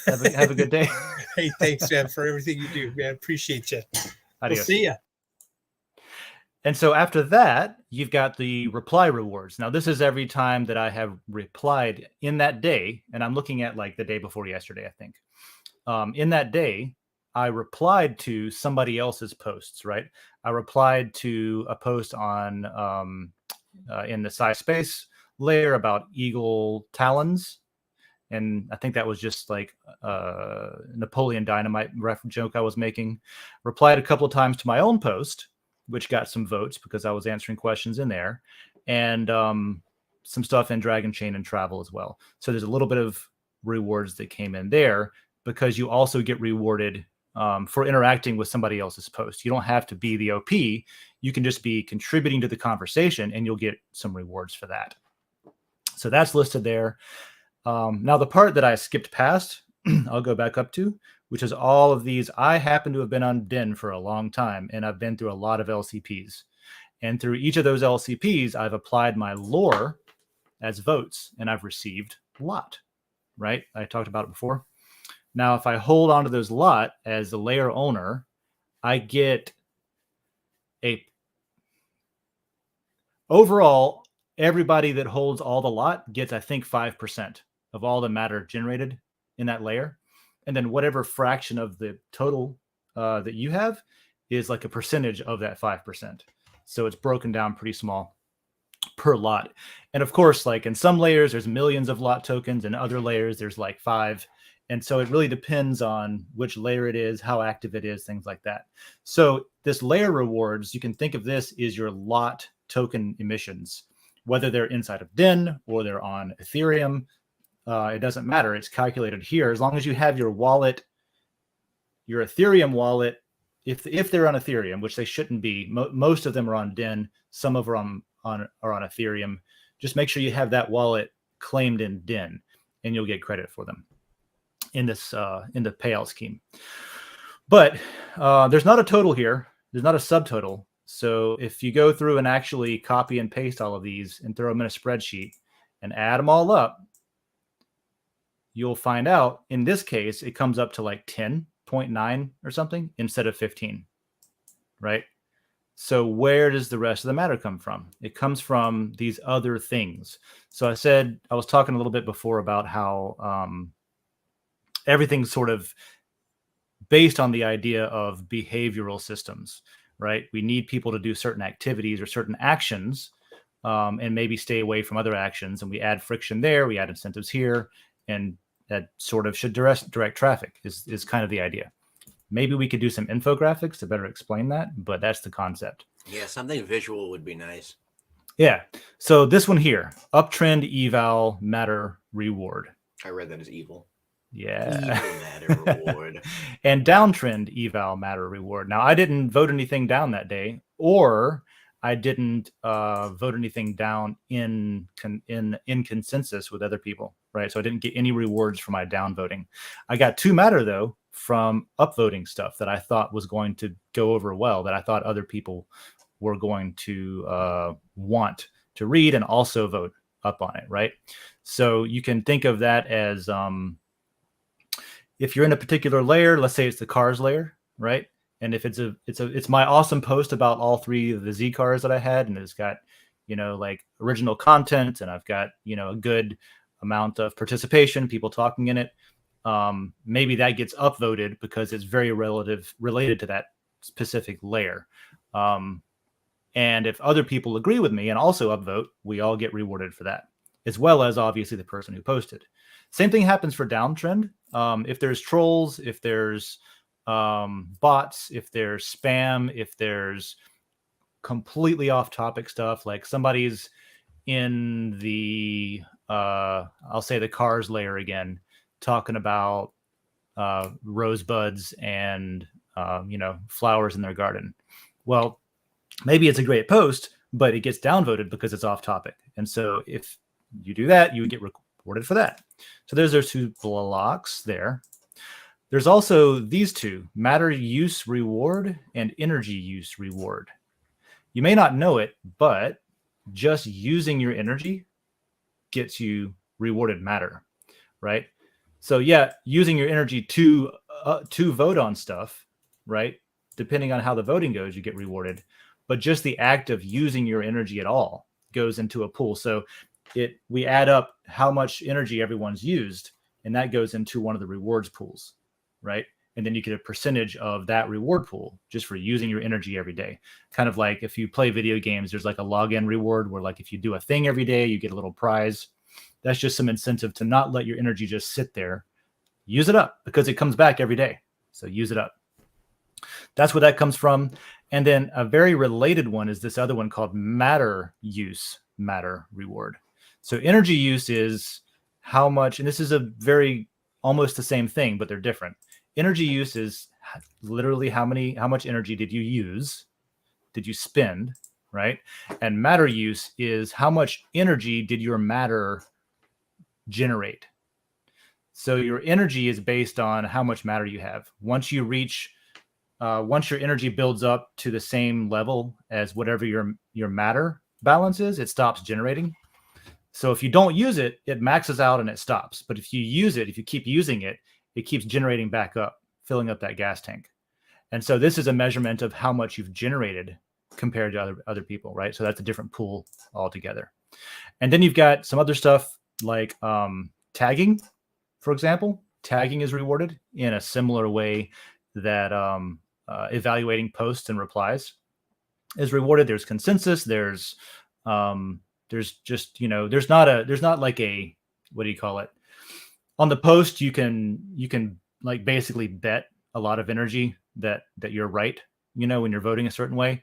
[SPEAKER 2] Have a good day.
[SPEAKER 4] Hey, thanks, man, for everything you do, man. Appreciate you.
[SPEAKER 2] Adios.
[SPEAKER 4] We'll see ya.
[SPEAKER 2] And so after that, you've got the reply rewards. Now, this is every time that I have replied in that day, and I'm looking at like the day before yesterday, I think. In that day, I replied to somebody else's posts, right? I replied to a post on in the Sci Space layer about eagle talons. And I think that was just like Napoleon Dynamite joke I was making. Replied a couple of times to my own post, which got some votes because I was answering questions in there, and some stuff in Dragon Chain and Travel as well. So there's a little bit of rewards that came in there because you also get rewarded for interacting with somebody else's post. You don't have to be the OP. You can just be contributing to the conversation, and you'll get some rewards for that. So that's listed there. Now, the part that I skipped past, I'll go back up to, which is all of these. I happen to have been on Den for a long time, and I've been through a lot of LCPs. And through each of those LCPs, I've applied my lore as votes, and I've received lot, right? I talked about it before. Now, if I hold on to those lot as the layer owner, I get overall, everybody that holds all the lot gets, I think, 5% of all the matter generated in that layer. And then whatever fraction of the total that you have is like a percentage of that 5%. So it's broken down pretty small per lot. And of course, like in some layers, there's millions of lot tokens. In other layers, there's like 5. And so it really depends on which layer it is, how active it is, things like that. So this layer rewards, you can think of this as your lot token emissions, whether they're inside of Den or they're on Ethereum. It doesn't matter. It's calculated here. As long as you have your wallet, your Ethereum wallet, if they're on Ethereum, which they shouldn't be, most of them are on Den. Some of them are on Ethereum. Just make sure you have that wallet claimed in Den, and you'll get credit for them in this in the payout scheme. But there's not a total here. There's not a subtotal. So if you go through and actually copy and paste all of these and throw them in a spreadsheet and add them all up, you'll find out in this case, it comes up to like 10.9 or something instead of 15, right? So where does the rest of the matter come from? It comes from these other things. So I was talking a little bit before about how everything's sort of based on the idea of behavioral systems, right? We need people to do certain activities or certain actions and maybe stay away from other actions. And we add friction there, we add incentives here, and that sort of should direct traffic is kind of the idea. Maybe we could do some infographics to better explain that, but that's the concept.
[SPEAKER 3] Yeah, something visual would be nice.
[SPEAKER 2] Yeah. So this one here, uptrend eval matter reward.
[SPEAKER 3] I read that as evil.
[SPEAKER 2] Yeah.
[SPEAKER 3] Evil matter reward.
[SPEAKER 2] And downtrend eval matter reward. Now, I didn't vote anything down that day, or I didn't vote anything down in consensus with other people, right? So I didn't get any rewards for my down voting. I got 2 matter, though, from upvoting stuff that I thought was going to go over well, that I thought other people were going to want to read and also vote up on it, right? So you can think of that as if you're in a particular layer, let's say it's the cars layer, right? And if it's my awesome post about all 3 of the Z cars that I had, and it's got, like original content, and I've got, a good amount of participation, people talking in it. Maybe that gets upvoted because it's very related to that specific layer. And if other people agree with me and also upvote, we all get rewarded for that, as well as obviously the person who posted. Same thing happens for downtrend. If there's trolls, if there's bots, if there's spam, if there's completely off topic stuff, like somebody's in the, I'll say the cars layer again, talking about rosebuds and, flowers in their garden. Well, maybe it's a great post, but it gets downvoted because it's off topic. And so if you do that, you would get rewarded for that. So there's those two blocks there. There's also these two, matter use reward and energy use reward. You may not know it, but just using your energy gets you rewarded matter, right? So yeah, using your energy to vote on stuff, right? Depending on how the voting goes, you get rewarded. But just the act of using your energy at all goes into a pool. So we add up how much energy everyone's used, and that goes into one of the rewards pools, right? And then you get a percentage of that reward pool just for using your energy every day. Kind of like if you play video games, there's like a login reward where like if you do a thing every day, you get a little prize. That's just some incentive to not let your energy just sit there. Use it up because it comes back every day. So use it up. That's where that comes from. And then a very related one is this other one called matter use matter reward. So energy use is how much, and this is a very almost the same thing, but they're different. Energy use is literally how much energy did you use, did you spend, right? And matter use is how much energy did your matter generate. So your energy is based on how much matter you have. Once your energy builds up to the same level as whatever your matter balance is, it stops generating. So if you don't use it, it maxes out and it stops. But if you use it, if you keep using it, it keeps generating back up, filling up that gas tank. And so this is a measurement of how much you've generated compared to other people, right? So that's a different pool altogether. And then you've got some other stuff like tagging, for example. Tagging is rewarded in a similar way that evaluating posts and replies is rewarded. There's consensus. There's just, there's not like a, what do you call it? On the post, you can like basically bet a lot of energy that you're right, when you're voting a certain way.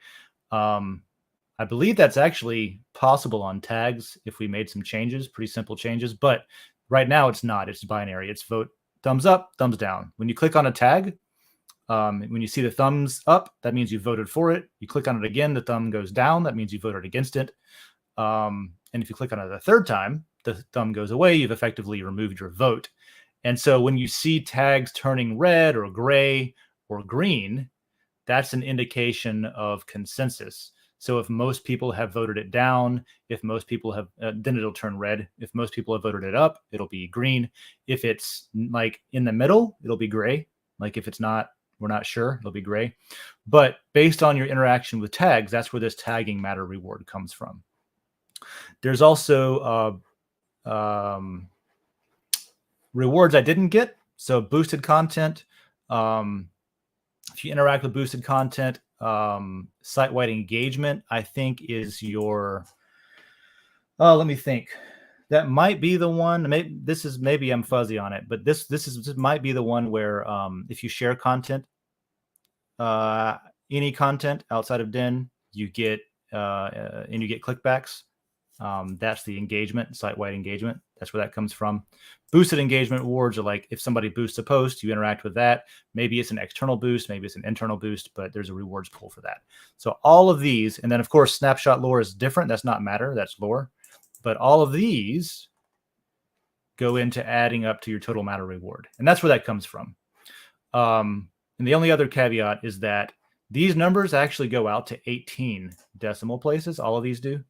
[SPEAKER 2] I believe that's actually possible on tags if we made some changes, pretty simple changes, but right now it's not. It's binary. It's vote thumbs up, thumbs down. When you click on a tag, when you see the thumbs up, that means you voted for it. You click on it again, the thumb goes down. That means you voted against it. And if you click on it a third time, the thumb goes away. You've effectively removed your vote. And so when you see tags turning red or gray or green, that's an indication of consensus. So if most people have voted it down, if most people have, then it'll turn red. If most people have voted it up, it'll be green. If it's like in the middle, it'll be gray. Like if it's not, we're not sure, it'll be gray. But based on your interaction with tags, that's where this tagging matter reward comes from. There's also rewards I didn't get. So boosted content. If you interact with boosted content, site-wide engagement, I think is your, let me think. That might be the one. Maybe I'm fuzzy on it, but this might be the one where if you share content, any content outside of Den, you get and you get clickbacks. That's the engagement, site-wide engagement. That's where that comes from. Boosted engagement rewards are like if somebody boosts a post, you interact with that. Maybe it's an external boost, maybe it's an internal boost, but there's a rewards pool for that. So all of these, and then of course, snapshot lore is different. That's not matter, that's lore. But all of these go into adding up to your total matter reward. And that's where that comes from. And the only other caveat is that these numbers actually go out to 18 decimal places. All of these do.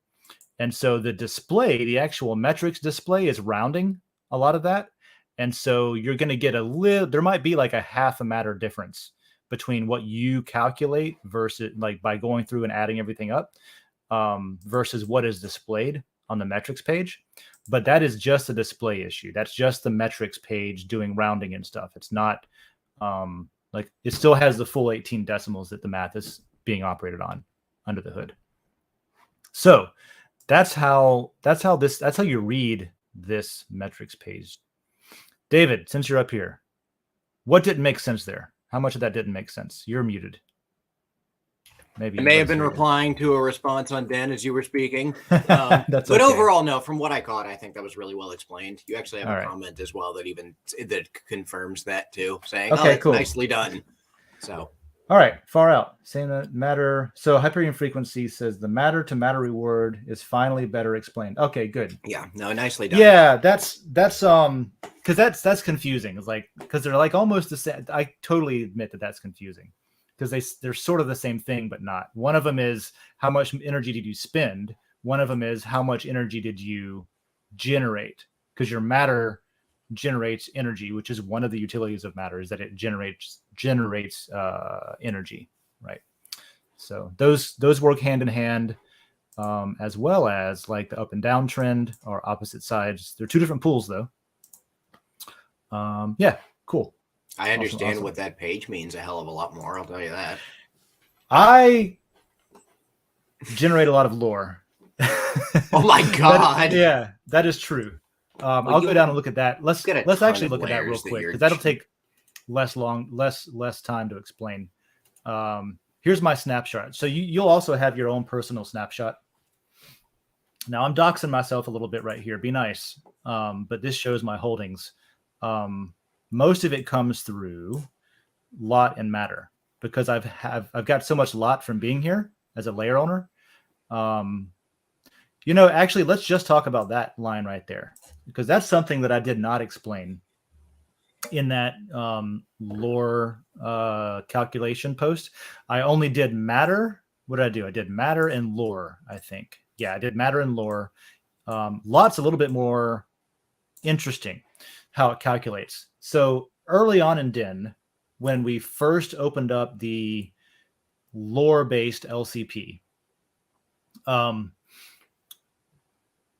[SPEAKER 2] And so the display, the actual metrics display is rounding a lot of that. And so you're going to get there might be like a half a matter difference between what you calculate versus like by going through and adding everything up versus what is displayed on the metrics page. But that is just a display issue. That's just the metrics page doing rounding and stuff. It's not like it still has the full 18 decimals that the math is being operated on under the hood. So that's how you read this metrics page. David, since you're up here, what didn't make sense there? How much of that didn't make sense? You're muted. Maybe
[SPEAKER 3] I may have been replying to a response on Den as you were speaking.
[SPEAKER 2] That's
[SPEAKER 3] but
[SPEAKER 2] okay.
[SPEAKER 3] Overall, no, from what I caught, I think that was really well explained. You actually have
[SPEAKER 2] All
[SPEAKER 3] a
[SPEAKER 2] right.
[SPEAKER 3] comment as well that confirms that too, saying,
[SPEAKER 2] Okay,
[SPEAKER 3] "Oh, that's
[SPEAKER 2] cool.
[SPEAKER 3] nicely done." So,
[SPEAKER 2] all right, far out. Saying that matter. So Hyperion Frequency says the matter to matter reward is finally better explained. Okay, good.
[SPEAKER 3] yeah, no, nicely done.
[SPEAKER 2] Yeah, that's because that's confusing. It's like because they're like almost the same. I totally admit that that's confusing because they're sort of the same thing, but not. One of them is how much energy did you spend. One of them is how much energy did you generate, because your matter generates energy, which is one of the utilities of matter, is that it generates energy, right? So those work hand in hand, as well as like the up and down trend are opposite sides. They're two different pools though. Yeah, cool.
[SPEAKER 3] I understand
[SPEAKER 2] Awesome.
[SPEAKER 3] what that page means a hell of a lot more. I'll tell you that.
[SPEAKER 2] I generate a lot of lore.
[SPEAKER 3] Oh my god!
[SPEAKER 2] that is true. I'll go down and look at that. Let's actually look at that real quick because that'll take less time to explain. Here's my snapshot. So you'll also have your own personal snapshot. Now I'm doxing myself a little bit right here. Be nice. But this shows my holdings. Most of it comes through lot and matter because I've got so much lot from being here as a layer owner. Actually, let's just talk about that line right there, because that's something that I did not explain in that lore calculation post. I only did matter. What did I do? I did matter and lore, I think. Yeah, I did matter and lore. Lot's a little bit more interesting how it calculates. So early on in Den, when we first opened up the lore-based LCP,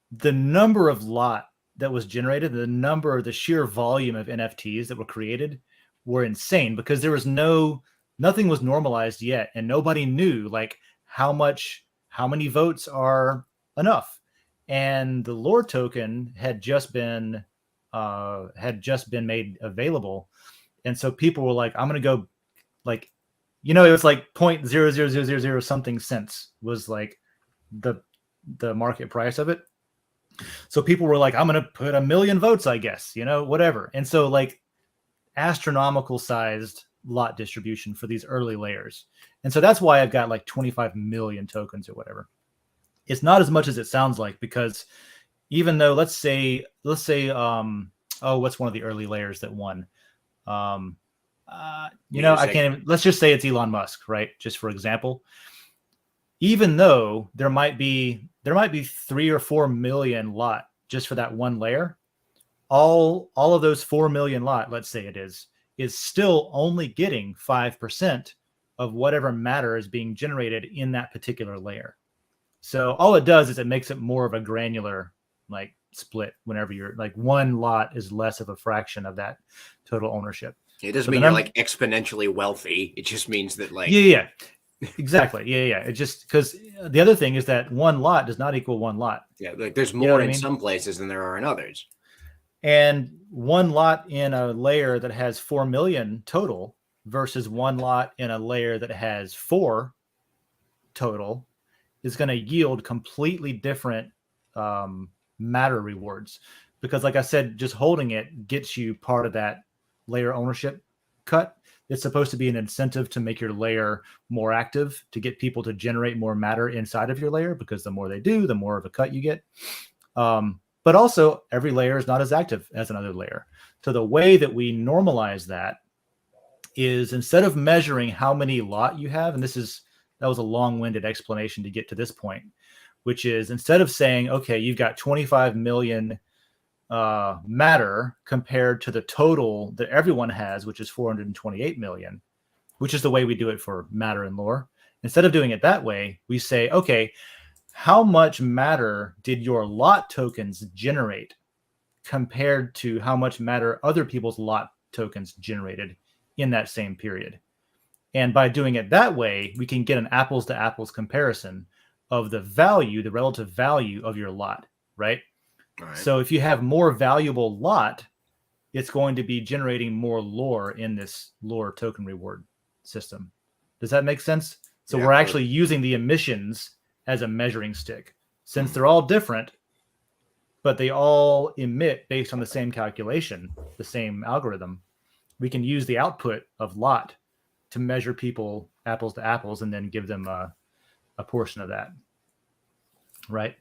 [SPEAKER 2] the number of lot that was generated, the sheer volume of NFTs that were created were insane, because there was nothing was normalized yet, and nobody knew like how many votes are enough. And the lore token had just been made available, and so people were like, I'm gonna go, like, it was like 0.00000 something cents was like the market price of it. So people were like, I'm going to put 1 million votes, I guess, whatever. And so like astronomical sized lot distribution for these early layers. And so that's why I've got like 25 million tokens or whatever. It's not as much as it sounds like, because even though let's say, what's one of the early layers that won? I can't even, let's just say it's Elon Musk, right? Just for example. Even though there might be 3 or 4 million lot just for that one layer, all of those 4 million lot, let's say it is still only getting 5% of whatever matter is being generated in that particular layer. So all it does is it makes it more of a granular like split whenever you're like one lot is less of a fraction of that total ownership.
[SPEAKER 3] It doesn't mean you're like exponentially wealthy. It just means that like
[SPEAKER 2] yeah. Exactly. Yeah. It just, because the other thing is that one lot does not equal one lot.
[SPEAKER 3] Yeah, like there's more in some places than there are in others.
[SPEAKER 2] And one lot in a layer that has 4 million total versus one lot in a layer that has 4 total is going to yield completely different matter rewards. Because like I said, just holding it gets you part of that layer ownership cut. It's supposed to be an incentive to make your layer more active, to get people to generate more matter inside of your layer, because the more they do, the more of a cut you get. But also, every layer is not as active as another layer. So the way that we normalize that is, instead of measuring how many lot you have, and that was a long-winded explanation to get to this point, which is, instead of saying, okay, you've got 25 million matter compared to the total that everyone has, which is 428 million, which is the way we do it for matter and lore. Instead of doing it that way, we say, okay, how much matter did your lot tokens generate compared to how much matter other people's lot tokens generated in that same period? And by doing it that way, we can get an apples to apples comparison of the value, the relative value of your lot, right?
[SPEAKER 3] All right.
[SPEAKER 2] So if you have more valuable lot, it's going to be generating more lore in this lore token reward system. Does that make sense? So we're actually using the emissions as a measuring stick. Since they're all different, but they all emit based on the same calculation, the same algorithm, we can use the output of lot to measure people apples to apples and then give them a portion of that. Right?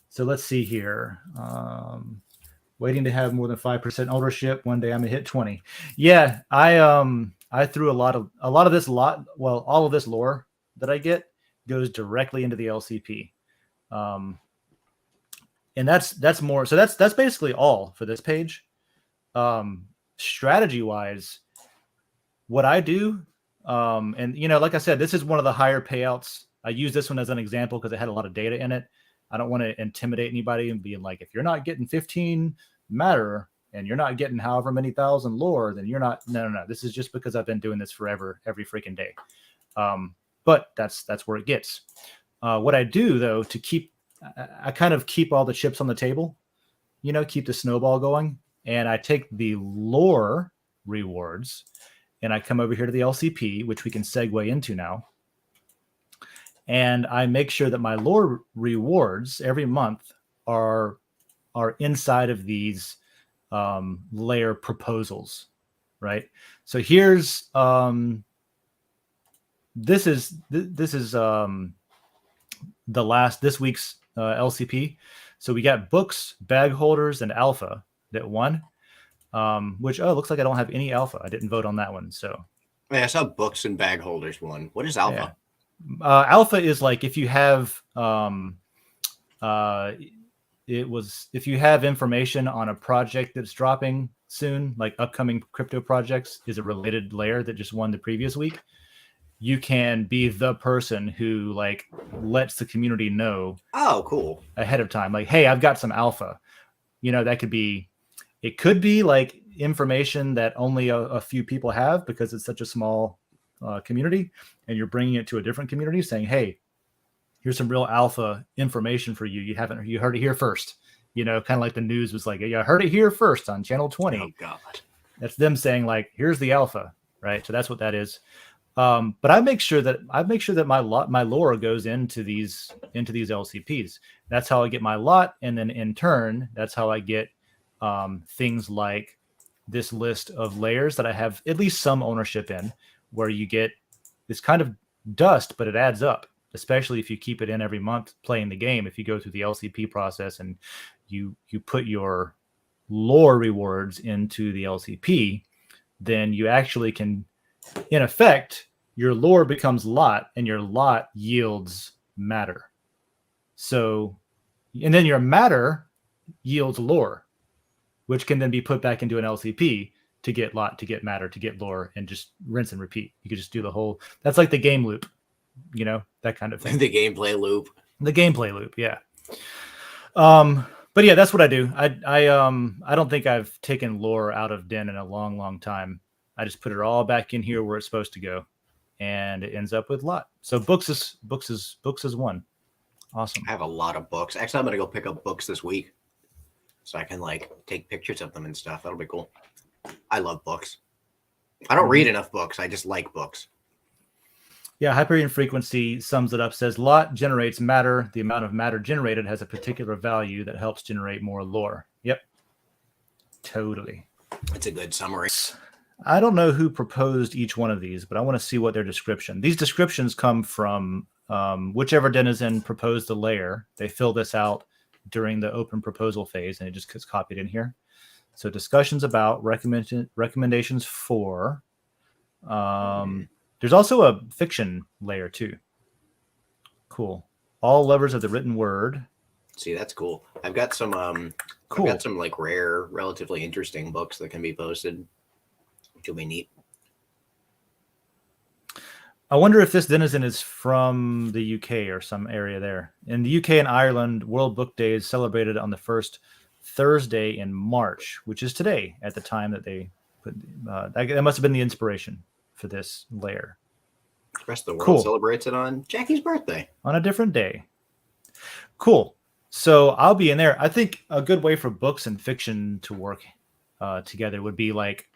[SPEAKER 2] So let's see here. Waiting to have more than 5% ownership. One day I'm gonna hit 20. Yeah, I threw all of this lore that I get goes directly into the LCP. And that's more. So that's basically all for this page. Strategy wise, what I do, and like I said, this is one of the higher payouts. I use this one as an example because it had a lot of data in it. I don't want to intimidate anybody and be like, if you're not getting 15 matter and you're not getting however many thousand lore, then you're not. No. This is just because I've been doing this forever, every freaking day. But that's where it gets. What I do though to keep, I kind of keep all the chips on the table, keep the snowball going, and I take the lore rewards and I come over here to the LCP, which we can segue into now. And I make sure that my lore rewards every month are inside of these layer proposals, right? So here's this is this week's LCP. So we got books, bag holders, and alpha that won. Which looks like I don't have any alpha. I didn't vote on that one. So
[SPEAKER 3] I saw books and bag holders won. What is alpha?
[SPEAKER 2] Yeah. Alpha is like if you have if you have information on a project that's dropping soon, like upcoming crypto projects, is a related layer that just won the previous week. You can be the person who like lets the community know.
[SPEAKER 3] Oh, cool.
[SPEAKER 2] Ahead of time. Like, hey, I've got some alpha. That could be, it could be like information that only a few people have because it's such a small community, and you're bringing it to a different community saying, hey, here's some real alpha information for you. You heard it here first. Kind of like the news was like, yeah, I heard it here first on channel 20.
[SPEAKER 3] Oh God.
[SPEAKER 2] That's them saying like, here's the alpha, right? So that's what that is. But I make sure that my lore goes into these LCPs. That's how I get my lot, and then in turn, that's how I get things like this list of layers that I have at least some ownership in, where you get this kind of dust, but it adds up, especially if you keep it in every month playing the game. If you go through the LCP process and you put your lore rewards into the LCP, then you actually can, in effect, your lore becomes lot, and your lot yields matter. So, and then your matter yields lore, which can then be put back into an LCP to get lot, to get matter, to get lore, and just rinse and repeat. You could just do the whole, that's like the game loop, that kind of thing.
[SPEAKER 3] The gameplay loop.
[SPEAKER 2] The gameplay loop, yeah. But yeah, that's what I do. I don't think I've taken lore out of Den in a long, long time. I just put it all back in here where it's supposed to go, and it ends up with lot. So books is one. Awesome.
[SPEAKER 3] I have a lot of books. Actually, I'm gonna go pick up books this week, so I can like take pictures of them and stuff. That'll be cool. I love books. I don't read enough books. I just like books.
[SPEAKER 2] Yeah, Hyperion Frequency sums it up, says lot generates matter. The amount of matter generated has a particular value that helps generate more lore. Yep. Totally.
[SPEAKER 3] It's a good summary.
[SPEAKER 2] I don't know who proposed each one of these, but I want to see what their description. These descriptions come from whichever denizen proposed the layer. They fill this out during the open proposal phase, and it just gets copied in here. So discussions about recommendations for. There's also a fiction layer too. Cool. All lovers of the written word.
[SPEAKER 3] See, that's cool. I've got some
[SPEAKER 2] cool.
[SPEAKER 3] I've got some like rare, relatively interesting books that can be posted, which will be neat.
[SPEAKER 2] I wonder if this denizen is from the UK or some area there. In the UK and Ireland, World Book Day is celebrated on the first Thursday in March, which is today at the time that they put. That must have been the inspiration for this layer.
[SPEAKER 3] The rest of the world celebrates it on Jackie's birthday.
[SPEAKER 2] On a different day. Cool. So I'll be in there. I think a good way for books and fiction to work together would be like,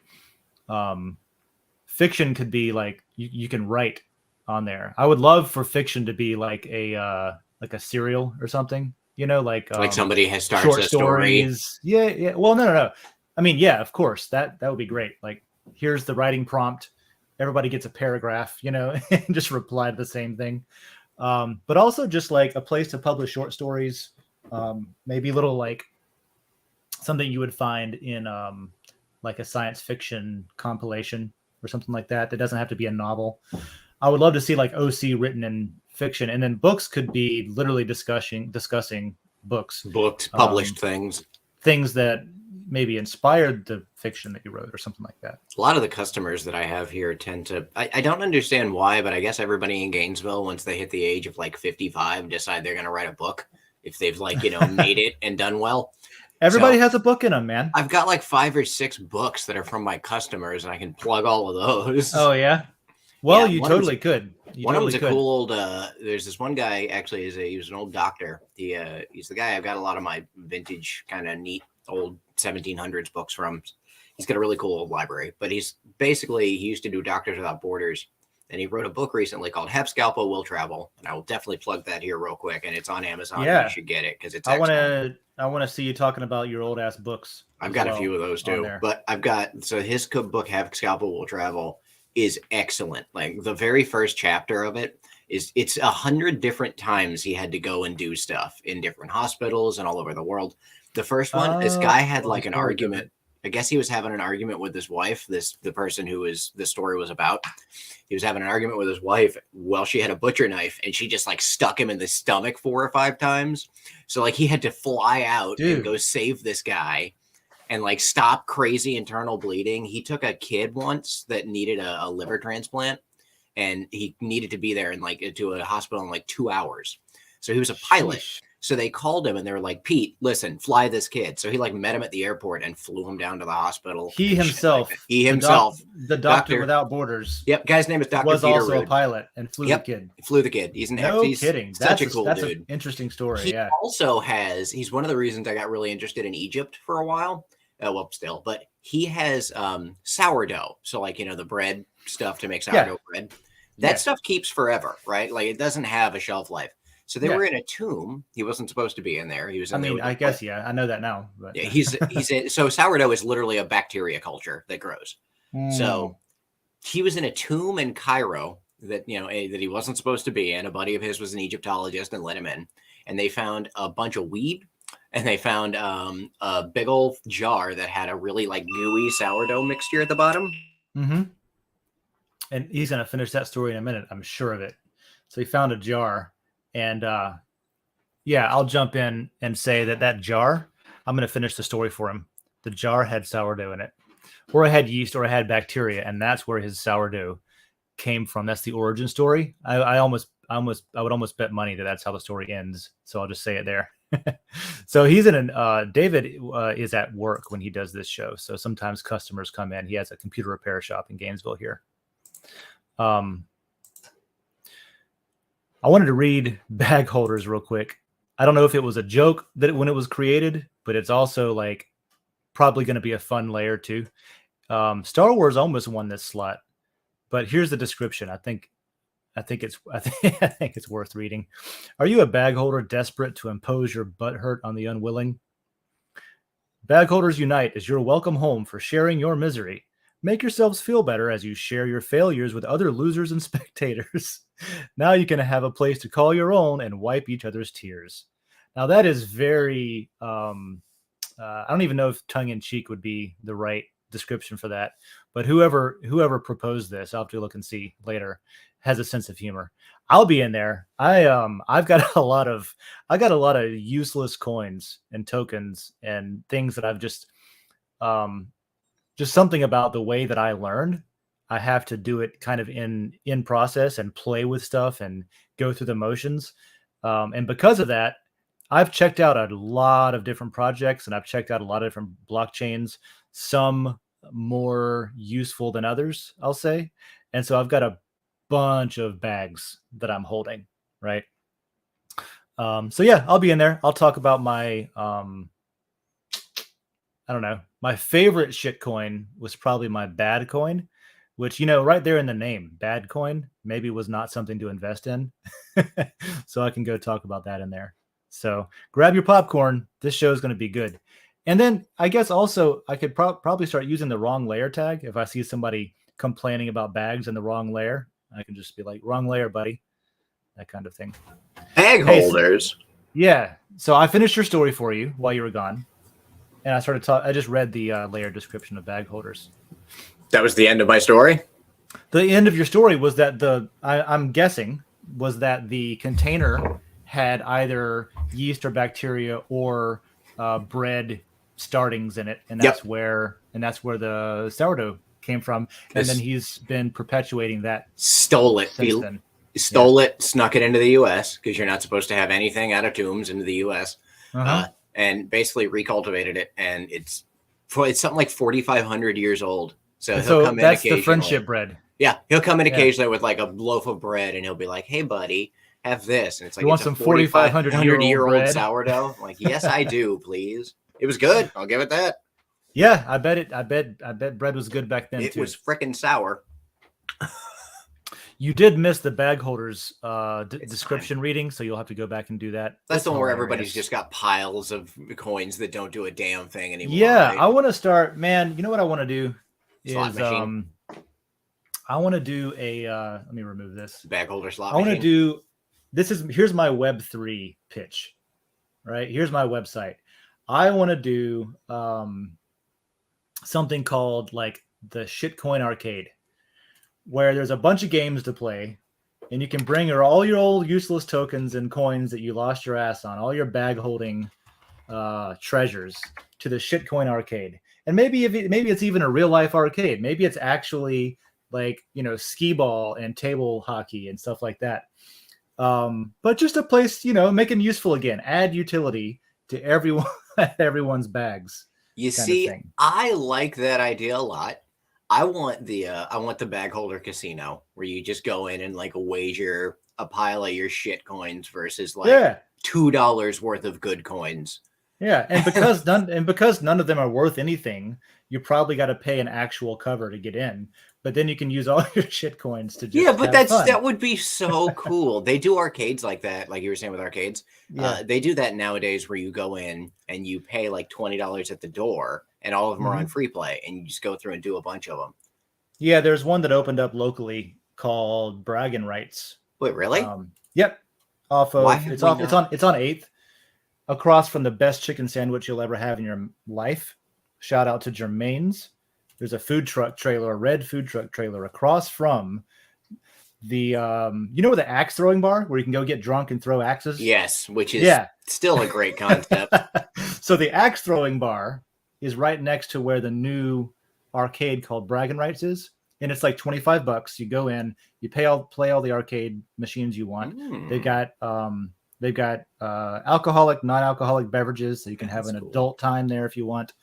[SPEAKER 2] fiction could be like you can write on there. I would love for fiction to be like a serial or something. Like
[SPEAKER 3] somebody has starts
[SPEAKER 2] short
[SPEAKER 3] a story.
[SPEAKER 2] stories. Yeah, yeah. Well, no. I mean, yeah, of course that would be great. Like, here's the writing prompt. Everybody gets a paragraph, and just reply to the same thing. But also just like a place to publish short stories. Maybe little like something you would find in like a science fiction compilation or something like that. That doesn't have to be a novel. I would love to see like OC written in fiction, and then books could be literally discussing books,
[SPEAKER 3] Published
[SPEAKER 2] things that maybe inspired the fiction that you wrote or something like that.
[SPEAKER 3] A lot of the customers that I have here tend to, I don't understand why, but I guess everybody in Gainesville, once they hit the age of like 55, decide they're going to write a book if they've like, made it and done well.
[SPEAKER 2] Everybody has a book in them, man.
[SPEAKER 3] I've got like 5 or 6 books that are from my customers, and I can plug all of those.
[SPEAKER 2] Oh, yeah? Well, you totally could.
[SPEAKER 3] One of them's a cool old, there's this one guy, actually, he was an old doctor. He's the guy I've got a lot of my vintage kind of neat old 1700s books from. He's got a really cool old library, but he used to do Doctors Without Borders. And he wrote a book recently called Hep Scalpel Will Travel. And I will definitely plug that here real quick. And it's on Amazon.
[SPEAKER 2] Yeah.
[SPEAKER 3] You should get it because it's
[SPEAKER 2] I want to see you talking about your old ass books.
[SPEAKER 3] I've got a few of those too. But his book, Hep Scalpel Will Travel, is excellent. Like the very first chapter of it it's 100 different times he had to go and do stuff in different hospitals and all over the world. The first one, this guy had like an argument. I guess he was having an argument with his wife, the person who the story was about. He was having an argument with his wife while she had a butcher knife, and she just like stuck him in the stomach 4 or 5 times. So like he had to fly out and go save this guy and like stop crazy internal bleeding. He took a kid once that needed a liver transplant, and he needed to be there and like to a hospital in like 2 hours. So he was a pilot. Sheesh. So they called him and they were like, Pete, listen, fly this kid. So he like met him at the airport and flew him down to the hospital.
[SPEAKER 2] He himself, the doctor without borders.
[SPEAKER 3] Yep. Guy's name is Dr.
[SPEAKER 2] Was
[SPEAKER 3] Peter
[SPEAKER 2] also
[SPEAKER 3] Rude.
[SPEAKER 2] A pilot and flew the kid.
[SPEAKER 3] Flew the kid. He's
[SPEAKER 2] kidding.
[SPEAKER 3] Such a cool dude.
[SPEAKER 2] An interesting story.
[SPEAKER 3] He also he's one of the reasons I got really interested in Egypt for a while. But he has sourdough. So like, the bread stuff to make sourdough bread. That stuff keeps forever, right? Like it doesn't have a shelf life. So they were in a tomb. He wasn't supposed to be in there. He was. I
[SPEAKER 2] know that now. But.
[SPEAKER 3] Yeah, so sourdough is literally a bacteria culture that grows. So he was in a tomb in Cairo that that he wasn't supposed to be in. A buddy of his was an Egyptologist and let him in. And they found a bunch of weed, and they found a big old jar that had a really like gooey sourdough mixture at the bottom.
[SPEAKER 2] Mm-hmm. And he's gonna finish that story in a minute. I'm sure of it. So he found a jar. And I'll jump in and say that jar, I'm going to finish the story for him. The jar had sourdough in it, or it had yeast, or it had bacteria, and that's where his sourdough came from. That's the origin story. I would almost bet money that's how the story ends. So I'll just say it there. So he's David is at work when he does this show. So sometimes customers come in. He has a computer repair shop in Gainesville here. I wanted to read Bag Holders real quick. I don't know if it was a joke that when it was created, but it's also like probably going to be a fun layer too. Star Wars almost won this slot, but here's the description. I think it's worth reading. Are you a bag holder desperate to impose your butthurt on the unwilling? Bag Holders Unite is your welcome home for sharing your misery. Make yourselves feel better as you share your failures with other losers and spectators. Now you can have a place to call your own and wipe each other's tears. Now that is very, I don't even know if tongue-in-cheek would be the right description for that, but whoever proposed this, I'll have to look and see later, has a sense of humor. I'll be in there. I've got a lot of useless coins and tokens and things that I've just something about the way that I learned. I have to do it kind of in process and play with stuff and go through the motions. And because of that, I've checked out a lot of different projects and I've checked out a lot of different blockchains, some more useful than others, I'll say. And so I've got a bunch of bags that I'm holding, right? So yeah, I'll be in there. I'll talk about my I don't know. My favorite shit coin was probably my bad coin, which, right there in the name, bad coin, maybe was not something to invest in. So I can go talk about that in there. So grab your popcorn. This show is going to be good. And then I guess also I could probably start using the wrong layer tag. If I see somebody complaining about bags in the wrong layer, I can just be like, wrong layer, buddy. That kind of thing.
[SPEAKER 3] Bag holders.
[SPEAKER 2] Yeah. So I finished your story for you while you were gone. And I started I just read the layer description of bag holders.
[SPEAKER 3] That was the end of my story?
[SPEAKER 2] The end of your story was that I'm guessing, was that the container had either yeast or bacteria or bread startings in it, and that's where the sourdough came from. And then he's been perpetuating that.
[SPEAKER 3] Stole it.
[SPEAKER 2] Since then.
[SPEAKER 3] Stole it, snuck it into the U.S. because you're not supposed to have anything out of tombs into the U.S. And basically recultivated it, and it's something like 4,500 years old. So he'll come in
[SPEAKER 2] that's
[SPEAKER 3] occasionally.
[SPEAKER 2] The friendship bread.
[SPEAKER 3] Yeah, he'll come in occasionally with like a loaf of bread, and he'll be like, "Hey, buddy, have this." And it's like,
[SPEAKER 2] you want some 4,500-year-old
[SPEAKER 3] sourdough? I'm like, yes, I do, please. It was good. I'll give it that.
[SPEAKER 2] Yeah, I bet bread was good back then.
[SPEAKER 3] It
[SPEAKER 2] too.
[SPEAKER 3] was freaking sour.
[SPEAKER 2] You did miss the bag holders description reading, so you'll have to go back and do that.
[SPEAKER 3] That's the one where everybody's just got piles of coins that don't do a damn thing anymore.
[SPEAKER 2] Yeah,
[SPEAKER 3] right?
[SPEAKER 2] I want to start, man. You know what I want to do
[SPEAKER 3] Slot
[SPEAKER 2] is
[SPEAKER 3] machine.
[SPEAKER 2] I want to do a let me remove this.
[SPEAKER 3] Bag holder slot
[SPEAKER 2] I want to
[SPEAKER 3] machine.
[SPEAKER 2] do here's my Web3 pitch. Right? Here's my website. I want to do something called like the Shitcoin Arcade, where there's a bunch of games to play, and you can bring all your old useless tokens and coins that you lost your ass on, all your bag holding treasures, to the Shitcoin Arcade. And maybe it's even a real life arcade. Maybe it's actually like, skee ball and table hockey and stuff like that. But just a place, make them useful again. Add utility to everyone's bags.
[SPEAKER 3] You see, I like that idea a lot. I want the bag holder casino where you just go in and like wager a pile of your shit coins versus like $2 worth of good coins.
[SPEAKER 2] Yeah, and because none of them are worth anything, you probably got to pay an actual cover to get in. But then you can use all your shit coins to just
[SPEAKER 3] that would be so cool. They do arcades like that, like you were saying with arcades.
[SPEAKER 2] Yeah.
[SPEAKER 3] They do that nowadays where you go in and you pay like $20 at the door, and all of them are on free play, and you just go through and do a bunch of them.
[SPEAKER 2] Yeah, there's one that opened up locally called Bragging Rights.
[SPEAKER 3] Wait, really?
[SPEAKER 2] Yep. It's on 8th, across from the best chicken sandwich you'll ever have in your life. Shout out to Jermaine's. There's a red food truck trailer across from the the axe throwing bar where you can go get drunk and throw axes.
[SPEAKER 3] Yes, which is still a great concept.
[SPEAKER 2] So the axe throwing bar is right next to where the new arcade called Bragging Rights is, and it's like $25. You go in, you play all the arcade machines you want. They've got alcoholic, non-alcoholic beverages, so you can have an adult time there if you want.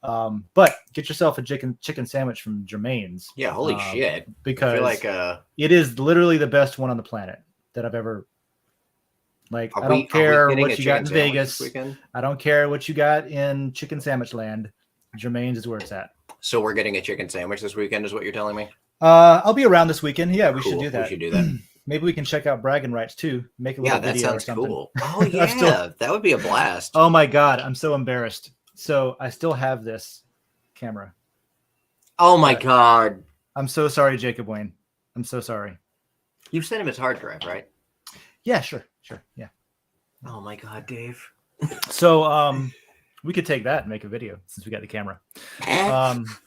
[SPEAKER 2] But get yourself a chicken sandwich from Jermaine's.
[SPEAKER 3] Yeah, holy shit!
[SPEAKER 2] Because
[SPEAKER 3] I feel like
[SPEAKER 2] it is literally the best one on the planet that I've ever. I don't care what you got in Vegas. I don't care what you got in Chicken Sandwich Land. Jermaine's is where it's at.
[SPEAKER 3] So we're getting a chicken sandwich this weekend, is what you're telling me?
[SPEAKER 2] I'll be around this weekend. Yeah, we should do that.
[SPEAKER 3] We should do that.
[SPEAKER 2] Maybe we can check out Bragging Rights too. Make a little video or something.
[SPEAKER 3] Cool. Oh yeah, that would be a blast.
[SPEAKER 2] Oh my god, I'm so embarrassed. So I still have this camera.
[SPEAKER 3] Oh my god.
[SPEAKER 2] I'm so sorry, Jacob Wayne. I'm so sorry.
[SPEAKER 3] You sent him his hard drive, right?
[SPEAKER 2] Yeah, sure. Yeah.
[SPEAKER 3] Oh my god, Dave.
[SPEAKER 2] So we could take that and make a video since we got the camera.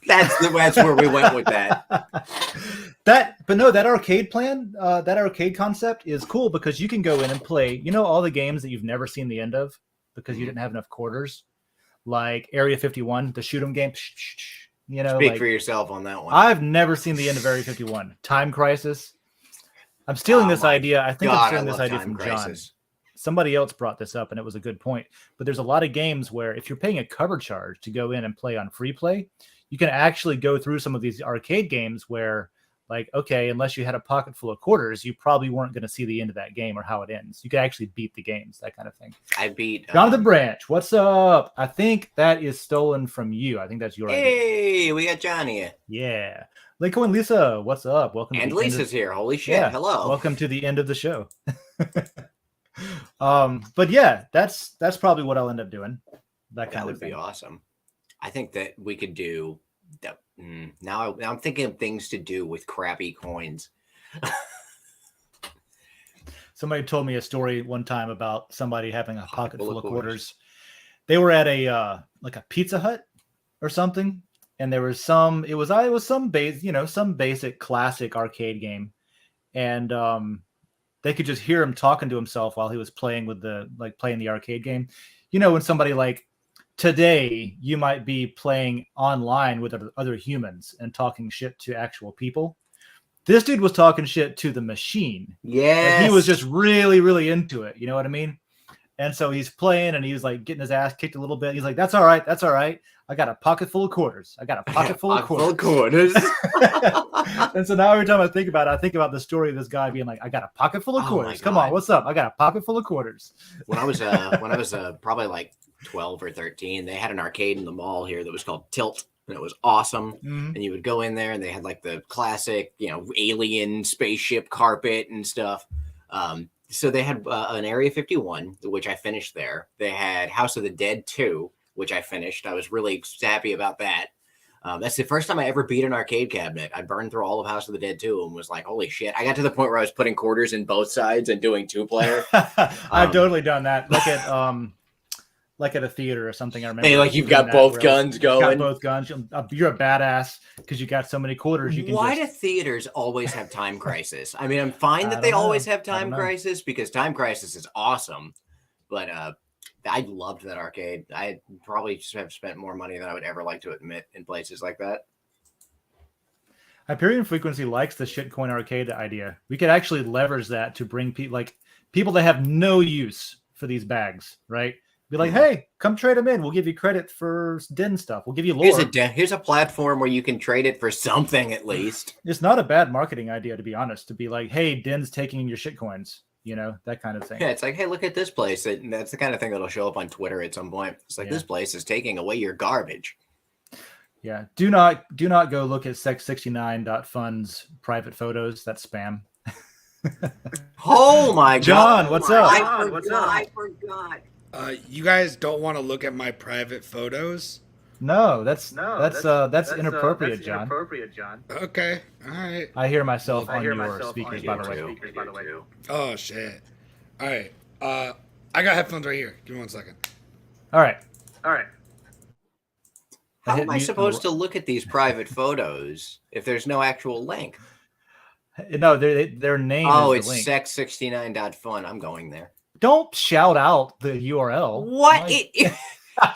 [SPEAKER 3] That's where we went with that.
[SPEAKER 2] That arcade plan, that arcade concept is cool because you can go in and play, all the games that you've never seen the end of because you didn't have enough quarters. Like Area 51, the shoot 'em game.
[SPEAKER 3] Speak for yourself on that one.
[SPEAKER 2] I've never seen the end of Area 51. Time Crisis. I'm stealing this idea. I think I'm stealing this idea from John. Somebody else brought this up, and it was a good point. But there's a lot of games where if you're paying a cover charge to go in and play on free play, you can actually go through some of these arcade games where, like, okay, unless you had a pocket full of quarters, you probably weren't going to see the end of that game or how it ends. You could actually beat the games, that kind of thing.
[SPEAKER 3] I beat
[SPEAKER 2] Jonathan Branch, what's up? I think that is stolen from you. I think that's your idea.
[SPEAKER 3] Hey, we got Johnny.
[SPEAKER 2] Yeah. Lincoln and Lisa, what's up? Welcome.
[SPEAKER 3] And
[SPEAKER 2] to the
[SPEAKER 3] Lisa's here. Holy shit.
[SPEAKER 2] Yeah.
[SPEAKER 3] Hello.
[SPEAKER 2] Welcome to the end of the show. But yeah, that's probably what I'll end up doing. That kind
[SPEAKER 3] That
[SPEAKER 2] of
[SPEAKER 3] would
[SPEAKER 2] thing.
[SPEAKER 3] be awesome. I think that we could do that. Now I'm thinking of things to do with crappy coins.
[SPEAKER 2] Somebody told me a story one time about somebody having a pocket full of quarters. They were at a like a Pizza Hut or something, and there was some. It was some base, some basic classic arcade game, and they could just hear him talking to himself while he was playing playing the arcade game. When somebody like, today you might be playing online with other humans and talking shit to actual people. This dude was talking shit to the machine.
[SPEAKER 3] Yeah,
[SPEAKER 2] he was just really, really into it. You know what I mean? And so he's playing and he was like getting his ass kicked a little bit. He's like, that's all right. That's all right. I got a pocket full of quarters. I got a pocket full of quarters. And so now every time I think about it, I think about the story of this guy being like, I got a pocket full of quarters. Come on, what's up? I got a pocket full of quarters.
[SPEAKER 3] When I was probably like 12 or 13, they had an arcade in the mall here that was called Tilt, and it was awesome.
[SPEAKER 2] Mm-hmm.
[SPEAKER 3] And you would go in there and they had like the classic, alien spaceship carpet and stuff. So they had an Area 51, which I finished there. They had House of the Dead 2, which I finished. I was really happy about that. That's the first time I ever beat an arcade cabinet. I burned through all of House of the Dead 2 and was like, holy shit. I got to the point where I was putting quarters in both sides and doing 2-player.
[SPEAKER 2] I've totally done that. Like at a theater or something. I remember.
[SPEAKER 3] Hey, like you've got both guns going.
[SPEAKER 2] Got both guns. You're a badass because you got so many quarters.
[SPEAKER 3] Why do theaters always have Time Crisis? I mean, I'm fine that they always have Time Crisis because Time Crisis is awesome. But I loved that arcade. I probably just have spent more money than I would ever like to admit in places like that.
[SPEAKER 2] Hyperion Frequency likes the shitcoin arcade idea. We could actually leverage that to bring people that have no use for these bags, right? Be like, hey, come trade them in. We'll give you credit for Den stuff. We'll give you lore.
[SPEAKER 3] Here's a platform where you can trade it for something at least.
[SPEAKER 2] It's not a bad marketing idea, to be honest, to be like, hey, Den's taking your shitcoins, that kind of thing.
[SPEAKER 3] Yeah, it's like, hey, look at this place. That's the kind of thing that'll show up on Twitter at some point. It's like, this place is taking away your garbage.
[SPEAKER 2] Yeah. Do not go look at sex69.fund's private photos. That's spam.
[SPEAKER 3] Oh my
[SPEAKER 2] John,
[SPEAKER 3] God.
[SPEAKER 2] what's up?
[SPEAKER 3] I forgot.
[SPEAKER 5] You guys don't want to look at my private photos?
[SPEAKER 2] No, that's inappropriate, John.
[SPEAKER 5] Okay, all right.
[SPEAKER 2] I hear myself on your speakers, by the way.
[SPEAKER 5] Oh shit! All right, I got headphones right here. Give me 1 second.
[SPEAKER 2] All right.
[SPEAKER 3] How am I supposed to look at these private photos if there's no actual link?
[SPEAKER 2] No, their name.
[SPEAKER 3] Oh,
[SPEAKER 2] is the
[SPEAKER 3] it's
[SPEAKER 2] link.
[SPEAKER 3] sex69.fun. I'm going there.
[SPEAKER 2] Don't shout out the URL.
[SPEAKER 3] What?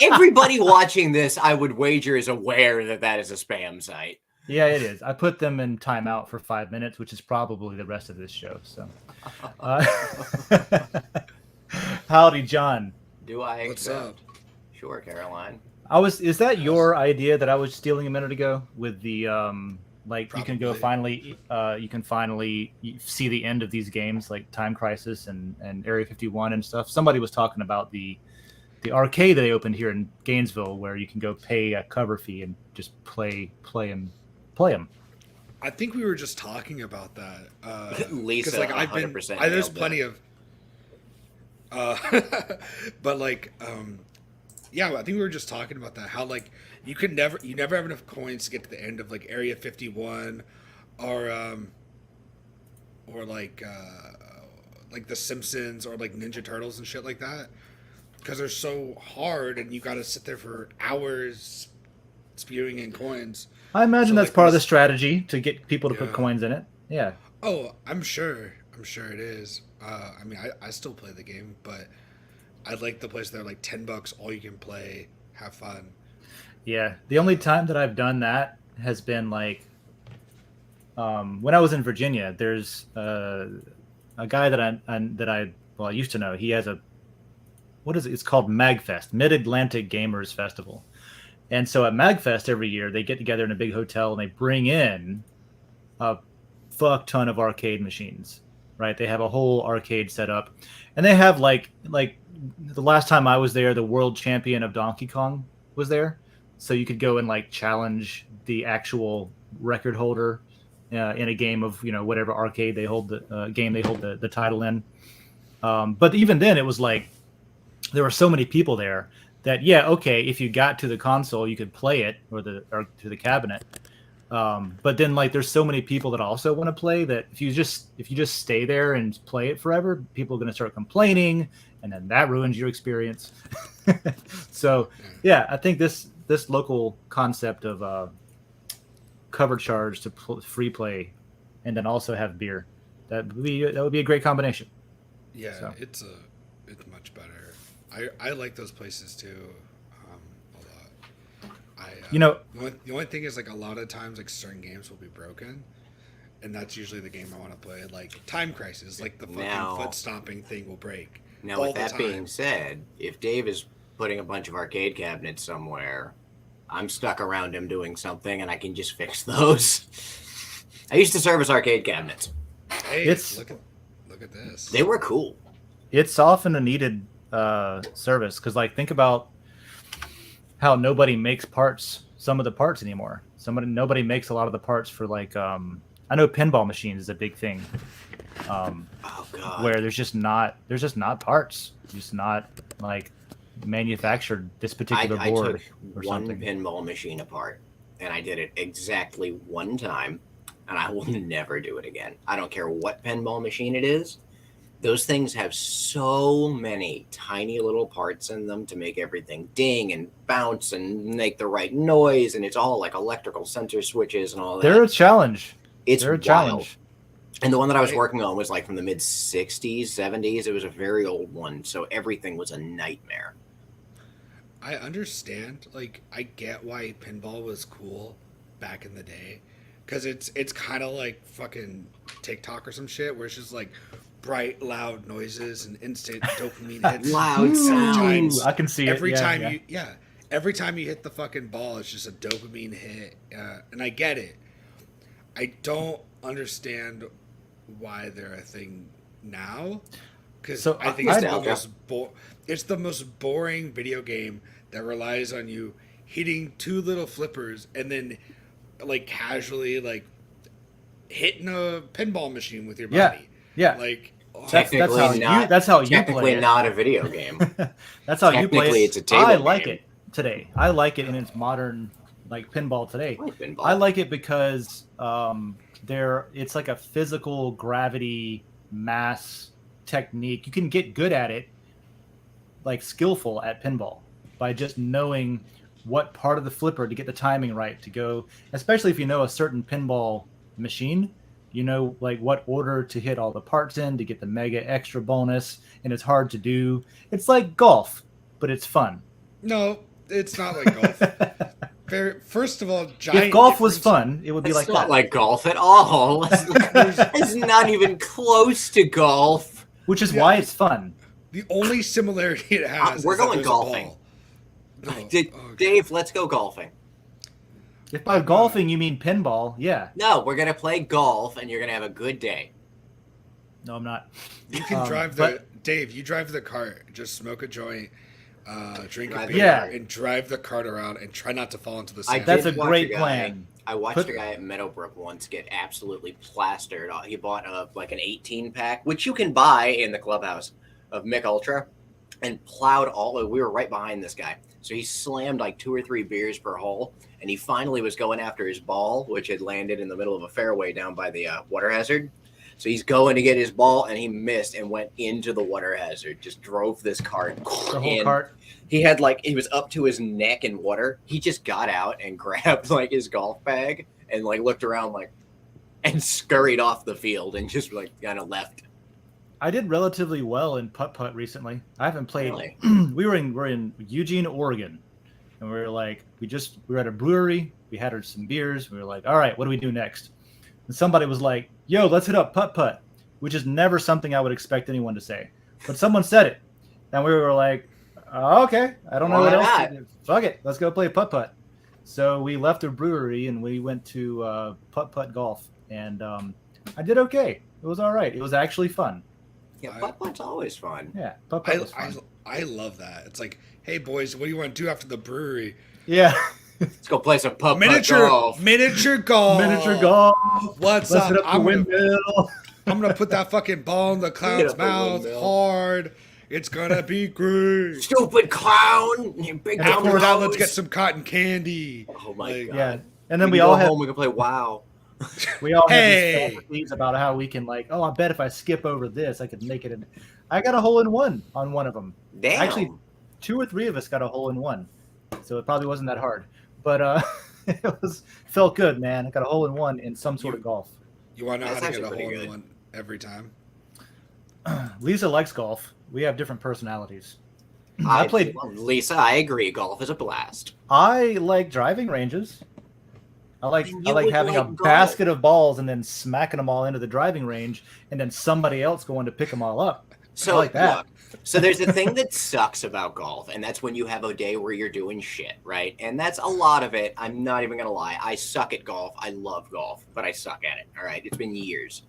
[SPEAKER 3] Everybody watching this, I would wager, is aware that is a spam site.
[SPEAKER 2] Yeah, it is. I put them in timeout for 5 minutes, which is probably the rest of this show. So, howdy, John.
[SPEAKER 3] Do I?
[SPEAKER 5] What's up?
[SPEAKER 3] Sure, Caroline.
[SPEAKER 2] Is that your idea that I was stealing a minute ago with the
[SPEAKER 5] Probably.
[SPEAKER 2] you can finally see the end of these games like Time Crisis and Area 51 and stuff. Somebody was talking about the arcade that they opened here in Gainesville where you can go pay a cover fee and just play them.
[SPEAKER 5] I think we were just talking about that.
[SPEAKER 3] Lisa,
[SPEAKER 5] like
[SPEAKER 3] 100%
[SPEAKER 5] there's
[SPEAKER 3] nailed
[SPEAKER 5] plenty
[SPEAKER 3] that.
[SPEAKER 5] of, but like, yeah, I think we were just talking about that. How like you never have enough coins to get to the end of like Area 51, or like The Simpsons or like Ninja Turtles and shit like that, because they're so hard and you got to sit there for hours spewing in coins.
[SPEAKER 2] I imagine that's part of the strategy to get people to put coins in it. Yeah.
[SPEAKER 5] Oh, I'm sure it is. I mean, I still play the game, but I like the place they're like $10, all you can play, have fun.
[SPEAKER 2] Yeah. The only time that I've done that has been like when I was in Virginia. There's a guy that I used to know. He has it's called MagFest, Mid-Atlantic Gamers Festival. And so at MagFest every year, they get together in a big hotel and they bring in a fuck ton of arcade machines, right? They have a whole arcade set up, and they have like the last time I was there, the world champion of Donkey Kong was there, so you could go and like challenge the actual record holder in a game of whatever arcade they hold the game they hold the title in. But even then, it was like there were so many people there that okay, if you got to the console, you could play it or to the cabinet. But then like there's so many people that also want to play that if you just stay there and play it forever, people are going to start complaining, and then that ruins your experience. So yeah, I think this local concept of cover charge to free play, and then also have beer, that would be a great combination.
[SPEAKER 5] Yeah,
[SPEAKER 2] So.
[SPEAKER 5] it's much better. I like those places too, a lot. The only thing is like a lot of times like certain games will be broken, and that's usually the game I want to play. Like Time Crisis, like the fucking foot stomping thing will break.
[SPEAKER 3] Now, with that being said, if Dave is putting a bunch of arcade cabinets somewhere, I'm stuck around him doing something, and I can just fix those. I used to service arcade cabinets.
[SPEAKER 5] Hey, look at this.
[SPEAKER 3] They were cool.
[SPEAKER 2] It's often a needed service, because like think about how nobody makes some of the parts anymore. Nobody makes a lot of the parts for like I know pinball machines is a big thing.
[SPEAKER 3] Oh God.
[SPEAKER 2] Where there's just not parts, just not like manufactured this particular board.
[SPEAKER 3] I took one pinball machine apart, and I did it exactly one time, and I will never do it again. I don't care what pinball machine it is. Those things have so many tiny little parts in them to make everything ding and bounce and make the right noise, and it's all like electrical sensor switches and all that.
[SPEAKER 2] They're a challenge.
[SPEAKER 3] They're a challenge. And the one that I was working on was like from the mid 60s, 70s. It was a very old one, so everything was a nightmare.
[SPEAKER 5] I understand. Like, I get why pinball was cool back in the day, because it's kind of like fucking TikTok or some shit, where it's just like bright, loud noises and instant dopamine hits.
[SPEAKER 3] Loud sounds.
[SPEAKER 2] I can see it.
[SPEAKER 5] Every time you hit the fucking ball, it's just a dopamine hit. And I get it. I don't understand why they're a thing now, because I think it's the most boring video game that relies on you hitting two little flippers and then like casually like hitting a pinball machine with your body.
[SPEAKER 2] Yeah.
[SPEAKER 5] Like
[SPEAKER 2] that's how you play
[SPEAKER 3] technically
[SPEAKER 2] it.
[SPEAKER 3] not a video game.
[SPEAKER 2] That's how you play it.
[SPEAKER 3] It's a table
[SPEAKER 2] I like
[SPEAKER 3] game.
[SPEAKER 2] it today. I like it in its modern like pinball today. I like it because it's like a physical gravity mass technique. You can get good at it, like skillful at pinball, by just knowing what part of the flipper to get the timing right to go, especially if you know a certain pinball machine. You know, like what order to hit all the parts in to get the mega extra bonus, and it's hard to do. It's like golf, but it's fun.
[SPEAKER 5] No, it's not like golf. First of all,
[SPEAKER 2] if golf was fun, it would be like that.
[SPEAKER 3] It's not like golf at all. It's not even close to golf.
[SPEAKER 2] Which is why it's fun.
[SPEAKER 5] The only similarity it has
[SPEAKER 3] we're
[SPEAKER 5] is
[SPEAKER 3] going
[SPEAKER 5] that
[SPEAKER 3] golfing.
[SPEAKER 5] No.
[SPEAKER 3] Dave, let's go golfing.
[SPEAKER 2] If by golfing you mean pinball, yeah.
[SPEAKER 3] No, we're going to play golf, and you're going to have a good day.
[SPEAKER 2] No, I'm not.
[SPEAKER 5] You can drive Dave, you drive the cart. Just smoke a joint, drink a beer,
[SPEAKER 2] Yeah.
[SPEAKER 5] and drive the cart around and try not to fall into the sand.
[SPEAKER 2] That's a great plan.
[SPEAKER 3] I watched a guy at Meadowbrook once get absolutely plastered. He bought an 18-pack, which you can buy in the clubhouse, of Mick Ultra, and plowed we were right behind this guy. So he slammed like 2 or 3 beers per hole, and he finally was going after his ball, which had landed in the middle of a fairway down by the water hazard. So he's going to get his ball, and he missed and went into the water hazard. Just drove this cart.
[SPEAKER 2] The whole cart.
[SPEAKER 3] He was up to his neck in water. He just got out and grabbed like his golf bag and like looked around and scurried off the field and just like kind of left.
[SPEAKER 2] I did relatively well in putt-putt recently. I haven't played.
[SPEAKER 3] Really?
[SPEAKER 2] We're in Eugene, Oregon, and we were at a brewery. We had some beers. We were like, all right, what do we do next? And somebody was like, yo, let's hit up putt-putt, which is never something I would expect anyone to say. But someone said it, and we were like, okay, I don't know what else to do. Fuck it, let's go play putt-putt. So we left the brewery and we went to putt-putt golf, and I did okay. It was all right. It was actually fun.
[SPEAKER 3] Yeah, putt-putt's always fun.
[SPEAKER 2] Yeah, putt-putt was fun.
[SPEAKER 5] I love that. It's like, hey boys, what do you want to do after the brewery?
[SPEAKER 2] Yeah.
[SPEAKER 3] Let's go play some putt-putt
[SPEAKER 5] Miniature
[SPEAKER 3] golf.
[SPEAKER 5] Miniature golf.
[SPEAKER 2] Miniature golf.
[SPEAKER 5] What's
[SPEAKER 2] Let's
[SPEAKER 5] up?
[SPEAKER 2] hit up the windmill.
[SPEAKER 5] I'm gonna put that fucking ball in the clown's mouth hard. It's gonna be great.
[SPEAKER 3] Stupid clown! You big
[SPEAKER 2] And of
[SPEAKER 3] dumb
[SPEAKER 2] course,
[SPEAKER 5] Now
[SPEAKER 3] nose.
[SPEAKER 5] let's get some cotton candy.
[SPEAKER 3] Oh my god!
[SPEAKER 2] Yeah, and then
[SPEAKER 3] We
[SPEAKER 2] we
[SPEAKER 3] can
[SPEAKER 2] all
[SPEAKER 3] go
[SPEAKER 2] have
[SPEAKER 3] home. We can play WoW.
[SPEAKER 2] we all
[SPEAKER 5] Hey.
[SPEAKER 2] have these fantasies about how we can like. Oh, I bet if I skip over this, I could make it. I got a hole in one on one of them.
[SPEAKER 3] Damn.
[SPEAKER 2] Actually, 2 or 3 of us got a hole in one, so it probably wasn't that hard. But it felt good, man. I got a hole in one in some sort of golf.
[SPEAKER 5] You want to know
[SPEAKER 3] That's
[SPEAKER 5] how to get a
[SPEAKER 3] actually
[SPEAKER 5] hole
[SPEAKER 3] pretty
[SPEAKER 5] in
[SPEAKER 3] good.
[SPEAKER 5] one every time?
[SPEAKER 2] Lisa likes golf. We have different personalities. I played.
[SPEAKER 3] Lisa, I agree. Golf is a blast.
[SPEAKER 2] I like driving ranges. I like
[SPEAKER 3] Then
[SPEAKER 2] I
[SPEAKER 3] you
[SPEAKER 2] like
[SPEAKER 3] would
[SPEAKER 2] having a
[SPEAKER 3] like golf.
[SPEAKER 2] basket of balls and then smacking them all into the driving range, and then somebody else going to pick them all up.
[SPEAKER 3] So
[SPEAKER 2] I like that.
[SPEAKER 3] look, so there's a thing that sucks about golf, and that's when you have a day where you're doing shit, right? And that's a lot of it. I'm not even gonna lie. I suck at golf. I love golf, but I suck at it. All right, it's been years.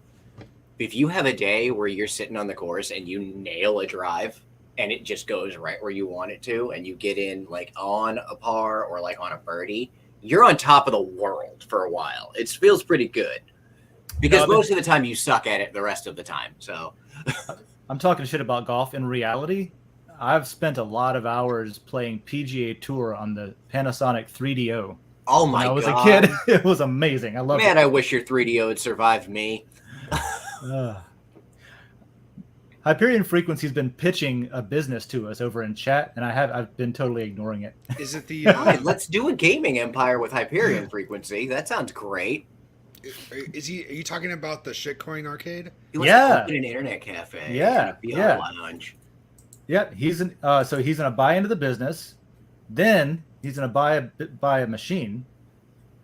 [SPEAKER 3] If you have a day where you're sitting on the course and you nail a drive and it just goes right where you want it to, and you get in like on a par or like on a birdie, you're on top of the world for a while. It feels pretty good because most of the time you suck at it the rest of the time. So
[SPEAKER 2] I'm talking shit about golf. In reality, I've spent a lot of hours playing PGA Tour on the Panasonic 3DO.
[SPEAKER 3] oh
[SPEAKER 2] When
[SPEAKER 3] my
[SPEAKER 2] I was
[SPEAKER 3] god,
[SPEAKER 2] a kid, it was amazing. I loved
[SPEAKER 3] man,
[SPEAKER 2] it.
[SPEAKER 3] I wish your 3DO had survived me.
[SPEAKER 2] Hyperion Frequency's been pitching a business to us over in chat, and I've been totally ignoring it.
[SPEAKER 5] Is it the?
[SPEAKER 3] Hi, let's do a gaming empire with Hyperion Frequency. That sounds great.
[SPEAKER 5] Is he? Are you talking about the shitcoin arcade?
[SPEAKER 3] He wants
[SPEAKER 2] Yeah.
[SPEAKER 3] to open an internet cafe.
[SPEAKER 2] Yeah,
[SPEAKER 3] and a VR
[SPEAKER 2] yeah.
[SPEAKER 3] lounge.
[SPEAKER 2] Yeah, he's gonna buy into the business, then he's gonna buy a machine,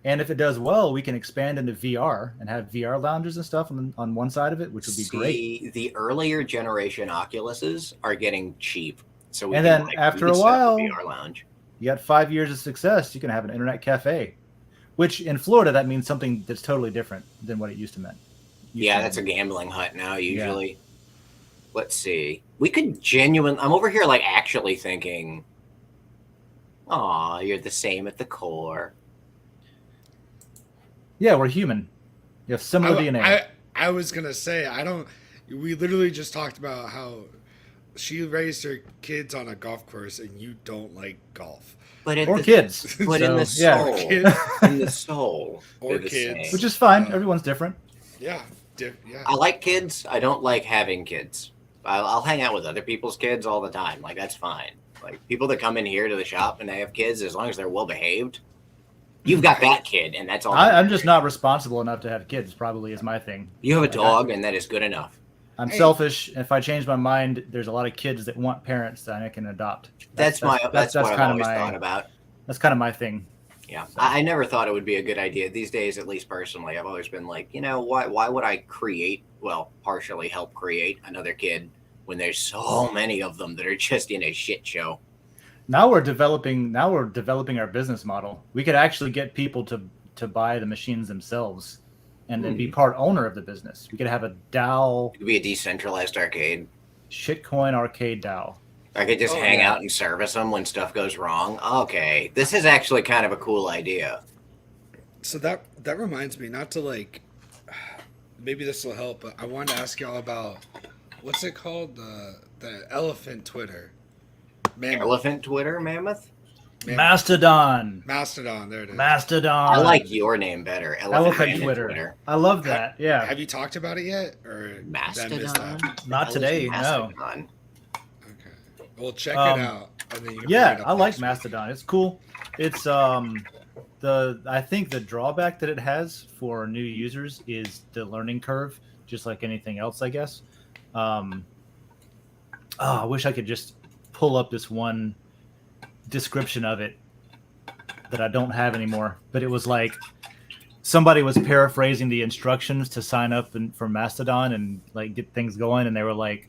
[SPEAKER 2] and if it does well, we can expand into VR and have VR lounges and stuff on one side of it, which would be great.
[SPEAKER 3] The earlier generation Oculuses are getting cheap, so we
[SPEAKER 2] And
[SPEAKER 3] can,
[SPEAKER 2] then
[SPEAKER 3] like,
[SPEAKER 2] after
[SPEAKER 3] we
[SPEAKER 2] a
[SPEAKER 3] can set up
[SPEAKER 2] while-
[SPEAKER 3] VR lounge.
[SPEAKER 2] You got 5 years of success, you can have an internet cafe, which in Florida that means something that's totally different than what it used to mean.
[SPEAKER 3] Yeah, that's a gambling hut now. Usually, let's see. We could genuinely. I'm over here like actually thinking. Aw, you're the same at the core.
[SPEAKER 2] Yeah, we're human. You have similar DNA.
[SPEAKER 5] I was gonna say I don't. We literally just talked about how she raised her kids on a golf course, and you don't like golf.
[SPEAKER 3] But in
[SPEAKER 2] Or
[SPEAKER 3] the,
[SPEAKER 2] kids.
[SPEAKER 3] But in the
[SPEAKER 2] So, yeah.
[SPEAKER 3] soul,
[SPEAKER 5] Kids.
[SPEAKER 3] in the soul,
[SPEAKER 5] Or
[SPEAKER 3] they're the
[SPEAKER 5] kids.
[SPEAKER 3] same.
[SPEAKER 2] Which is fine. Everyone's different.
[SPEAKER 5] Yeah, yeah.
[SPEAKER 3] I like kids. I don't like having kids. I'll hang out with other people's kids all the time. Like, that's fine. Like, people that come in here to the shop and they have kids, as long as they're well behaved, you've got that kid, and that's all.
[SPEAKER 2] I'm just not responsible enough to have kids, probably is my thing.
[SPEAKER 3] You have a
[SPEAKER 2] Like,
[SPEAKER 3] dog, and that is good enough.
[SPEAKER 2] I'm
[SPEAKER 5] Hey.
[SPEAKER 2] selfish. If I change my mind, there's a lot of kids that want parents that I can adopt.
[SPEAKER 3] That's what I've
[SPEAKER 2] kind
[SPEAKER 3] always thought about.
[SPEAKER 2] That's kind of my thing.
[SPEAKER 3] Yeah,
[SPEAKER 2] So-
[SPEAKER 3] I never thought it would be a good idea. These days, at least personally, I've always been like, why would I partially help create another kid when there's so many of them that are just in a shit show?
[SPEAKER 2] Now we're developing our business model. We could actually get people to buy the machines themselves and then be part owner of the business. We could have a DAO,
[SPEAKER 3] It could be a decentralized arcade.
[SPEAKER 2] shitcoin arcade DAO.
[SPEAKER 3] I could just
[SPEAKER 5] Oh,
[SPEAKER 3] hang
[SPEAKER 5] yeah.
[SPEAKER 3] out and service them when stuff goes wrong. Okay, this is actually kind of a cool idea.
[SPEAKER 5] So that reminds me, not to like, maybe this will help, but I wanted to ask y'all about what's it called, the elephant Twitter, Mammoth.
[SPEAKER 3] Elephant Twitter, Mammoth?
[SPEAKER 2] Mastodon.
[SPEAKER 5] Mastodon. There it is.
[SPEAKER 2] Mastodon.
[SPEAKER 3] I like your name better.
[SPEAKER 2] Elephant
[SPEAKER 3] Mammoth
[SPEAKER 2] Twitter. I love that. Yeah.
[SPEAKER 5] Have you talked about it yet, or did I miss
[SPEAKER 3] Mastodon?
[SPEAKER 5] that?
[SPEAKER 2] Not today. No.
[SPEAKER 3] Mastodon.
[SPEAKER 5] Okay, well check
[SPEAKER 2] Um,
[SPEAKER 5] it out. And then you can
[SPEAKER 2] Yeah,
[SPEAKER 5] bring it up
[SPEAKER 2] I like
[SPEAKER 5] next week.
[SPEAKER 2] Mastodon. It's cool. It's I think the drawback that it has for new users is the learning curve, just like anything else, I guess. I wish I could just pull up this one description of it that I don't have anymore. But it was like somebody was paraphrasing the instructions to sign up for Mastodon and like get things going, and they were like,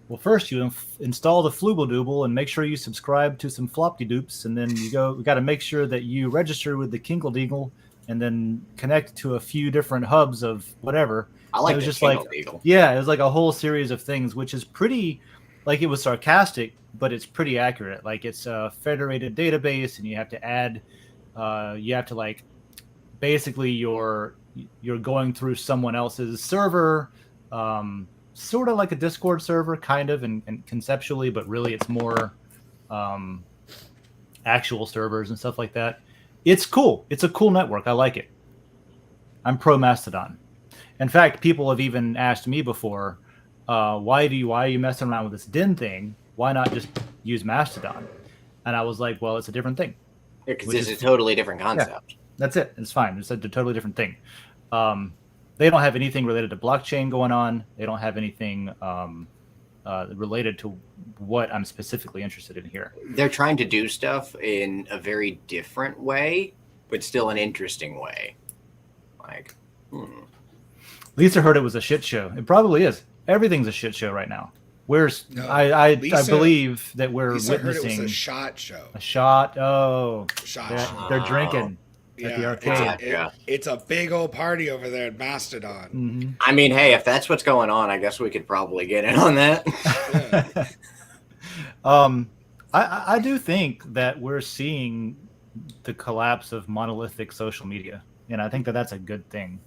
[SPEAKER 2] well, first you install the Flooble and make sure you subscribe to some Flopty Doops, and then we got to make sure that you register with the Kinkle Dingle and then connect to a few different hubs of whatever.
[SPEAKER 3] I like
[SPEAKER 2] it was
[SPEAKER 3] the
[SPEAKER 2] just like,
[SPEAKER 3] Eagle.
[SPEAKER 2] yeah, it was like a whole series of things, which is pretty, like, it was sarcastic, but it's pretty accurate. Like, it's a federated database, and you have to add, you have to, like, basically you're going through someone else's server, sort of like a Discord server, kind of, and conceptually, but really it's more actual servers and stuff like that. It's cool. It's a cool network. I like it. I'm pro Mastodon. In fact, people have even asked me before, why are you messing around with this Den thing? Why not just use Mastodon? And I was like, well, it's a different thing.
[SPEAKER 3] Because it's a totally different concept.
[SPEAKER 2] Yeah, that's it. It's fine. It's a totally different thing. They don't have anything related to blockchain going on. They don't have anything related to what I'm specifically interested in here.
[SPEAKER 3] They're trying to do stuff in a very different way, but still an interesting way. Like,
[SPEAKER 2] Lisa heard it was a shit show. It probably is. Everything's a shit show right now. I believe that we're
[SPEAKER 5] Lisa
[SPEAKER 2] witnessing
[SPEAKER 5] heard it was a shot show.
[SPEAKER 2] a shot. Oh,
[SPEAKER 5] Shot.
[SPEAKER 2] they're drinking at the arcade.
[SPEAKER 5] It's a big old party over there at Mastodon.
[SPEAKER 2] Mm-hmm.
[SPEAKER 3] I mean, hey, if that's what's going on, I guess we could probably get in on that.
[SPEAKER 2] I do think that we're seeing the collapse of monolithic social media, and I think that that's a good thing.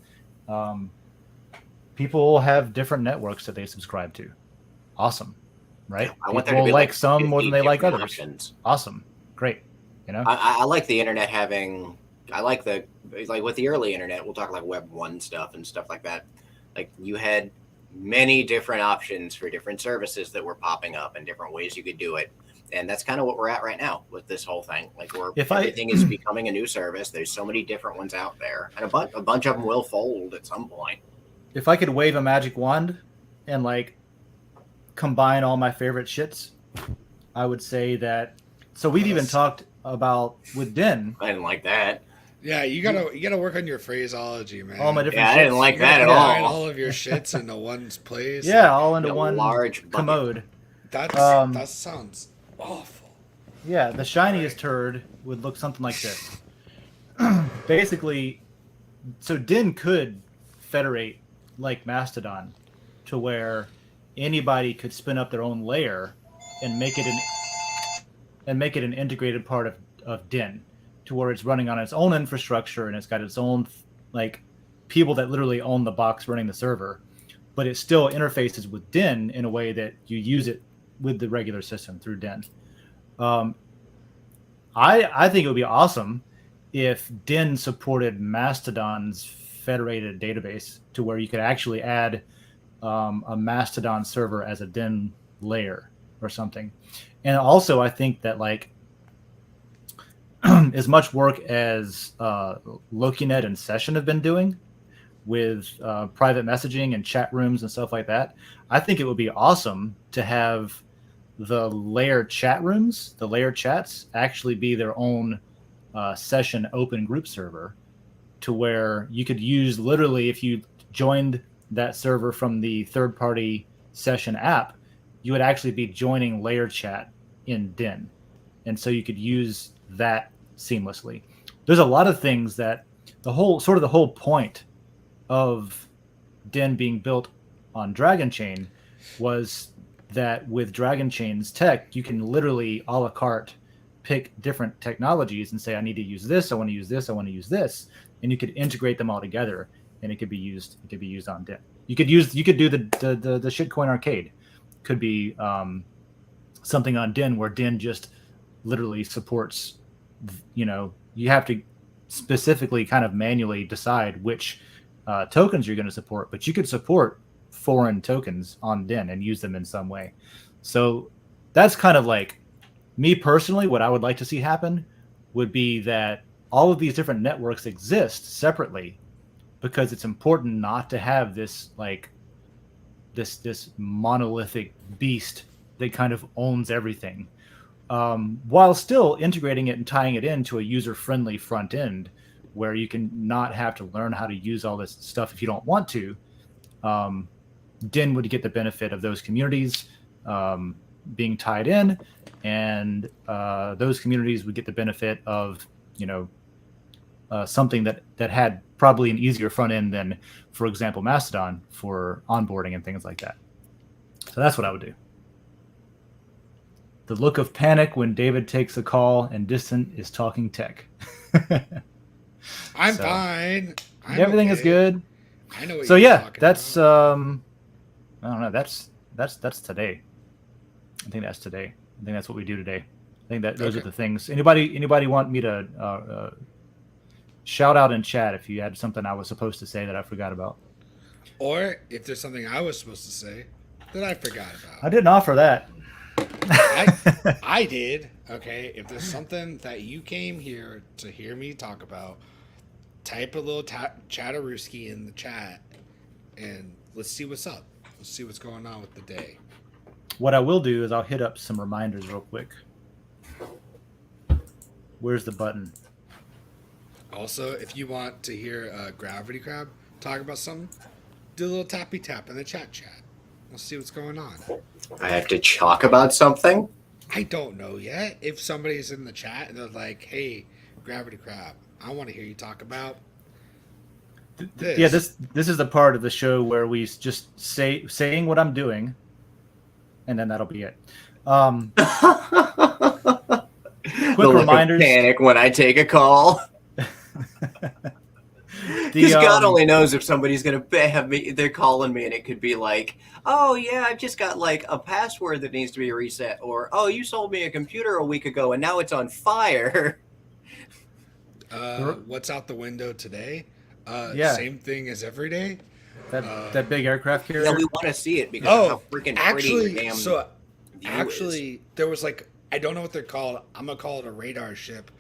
[SPEAKER 2] People have different networks that they subscribe to. Awesome, right?
[SPEAKER 3] I want there
[SPEAKER 2] People
[SPEAKER 3] to be
[SPEAKER 2] like some more than they like others.
[SPEAKER 3] options.
[SPEAKER 2] Awesome, great. You know,
[SPEAKER 3] I like the internet having. I like with the early internet. We'll talk like Web 1 stuff and stuff like that. Like, you had many different options for different services that were popping up and different ways you could do it. And that's kind of what we're at right now with this whole thing. Like, everything is becoming a new service. There's so many different ones out there, and a bunch of them will fold at some point.
[SPEAKER 2] If I could wave a magic wand and, like, combine all my favorite shits, I would say that. So we've even talked about with Den.
[SPEAKER 3] I didn't like that.
[SPEAKER 5] Yeah, you gotta work on your phraseology, man.
[SPEAKER 2] All my different.
[SPEAKER 3] I didn't like that at
[SPEAKER 5] Combine
[SPEAKER 3] all.
[SPEAKER 5] all of your shits into one place.
[SPEAKER 2] Yeah, all into
[SPEAKER 3] A
[SPEAKER 2] one
[SPEAKER 3] large bucket.
[SPEAKER 2] commode.
[SPEAKER 5] That sounds awful.
[SPEAKER 2] Yeah, the shiniest turd would look something like this. Basically, so Den could federate like Mastodon to where anybody could spin up their own layer and make it an integrated part of Den, to where it's running on its own infrastructure and it's got its own, like, people that literally own the box running the server, but it still interfaces with Den in a way that you use it with the regular system through Den. I think it would be awesome if Den supported Mastodon's federated database, to where you could actually add a Mastodon server as a Den layer or something. And also, I think that, like, as much work as Lokinet and Session have been doing with private messaging and chat rooms and stuff like that, I think it would be awesome to have the layer chat rooms, the layer chats, actually be their own Session open group server, to where you could use, literally, if you joined that server from the third-party Session app, you would actually be joining layer chat in Den. And so you could use that seamlessly. There's a lot of things that the whole point of Den being built on Dragon Chain was that with Dragon Chain's tech, you can literally a la carte pick different technologies and say, I need to use this, I want to use this, I want to use this, and you could integrate them all together, and it could be used on Den. You could do the shitcoin arcade. Could be something on Den where Den just literally supports, you have to specifically kind of manually decide which tokens you're going to support, but you could support foreign tokens on Den and use them in some way. So that's kind of like, me personally, what I would like to see happen would be that all of these different networks exist separately, because it's important not to have this, like, this monolithic beast that kind of owns everything, while still integrating it and tying it into a user-friendly front end where you can not have to learn how to use all this stuff if you don't want to. Den would get the benefit of those communities being tied in, and those communities would get the benefit of, something that had probably an easier front end than, for example, Mastodon for onboarding and things like that. So that's what I would do. The look of panic when David takes a call and Distant is talking tech.
[SPEAKER 5] I'm fine.
[SPEAKER 2] Everything is good.
[SPEAKER 5] I know what
[SPEAKER 2] so
[SPEAKER 5] you're
[SPEAKER 2] yeah,
[SPEAKER 5] talking
[SPEAKER 2] that's
[SPEAKER 5] about.
[SPEAKER 2] I don't know. That's today. I think that's today. I think that's what we do today. I think that those are the things. Anybody want me to shout out in chat if you had something I was supposed to say that I forgot about?
[SPEAKER 5] Or if there's something I was supposed to say that I forgot
[SPEAKER 2] I
[SPEAKER 5] about.
[SPEAKER 2] didn't offer that.
[SPEAKER 5] I did. Okay. If there's something that you came here to hear me talk about, type a little chatterooski in the chat and let's see what's up. Let's see what's going on with the day.
[SPEAKER 2] What I will do is I'll hit up some reminders real quick. Where's the button?
[SPEAKER 5] Also, if you want to hear Gravity Crab talk about something, do a little tappy tap in the chat. We'll see what's going on.
[SPEAKER 3] I have to talk about something.
[SPEAKER 5] I don't know yet. If somebody's in the chat and they're like, "Hey, Gravity Crab, I want to hear you talk about this."
[SPEAKER 2] Yeah, this is the part of the show where we just saying what I'm doing, and then that'll be it. Quick reminders.
[SPEAKER 3] Panic when I take a call. Because God only knows if somebody's gonna have me. They're calling me, and it could be like, "Oh yeah, I've just got like a password that needs to be reset," or "Oh, you sold me a computer a week ago, and now it's on fire."
[SPEAKER 5] What's out the window today? Same thing as every day.
[SPEAKER 2] That big aircraft carrier.
[SPEAKER 3] Yeah, we want to see it because of how freaking pretty the damn view is.
[SPEAKER 5] There was like, I don't know what they're called. I'm gonna call it a radar ship,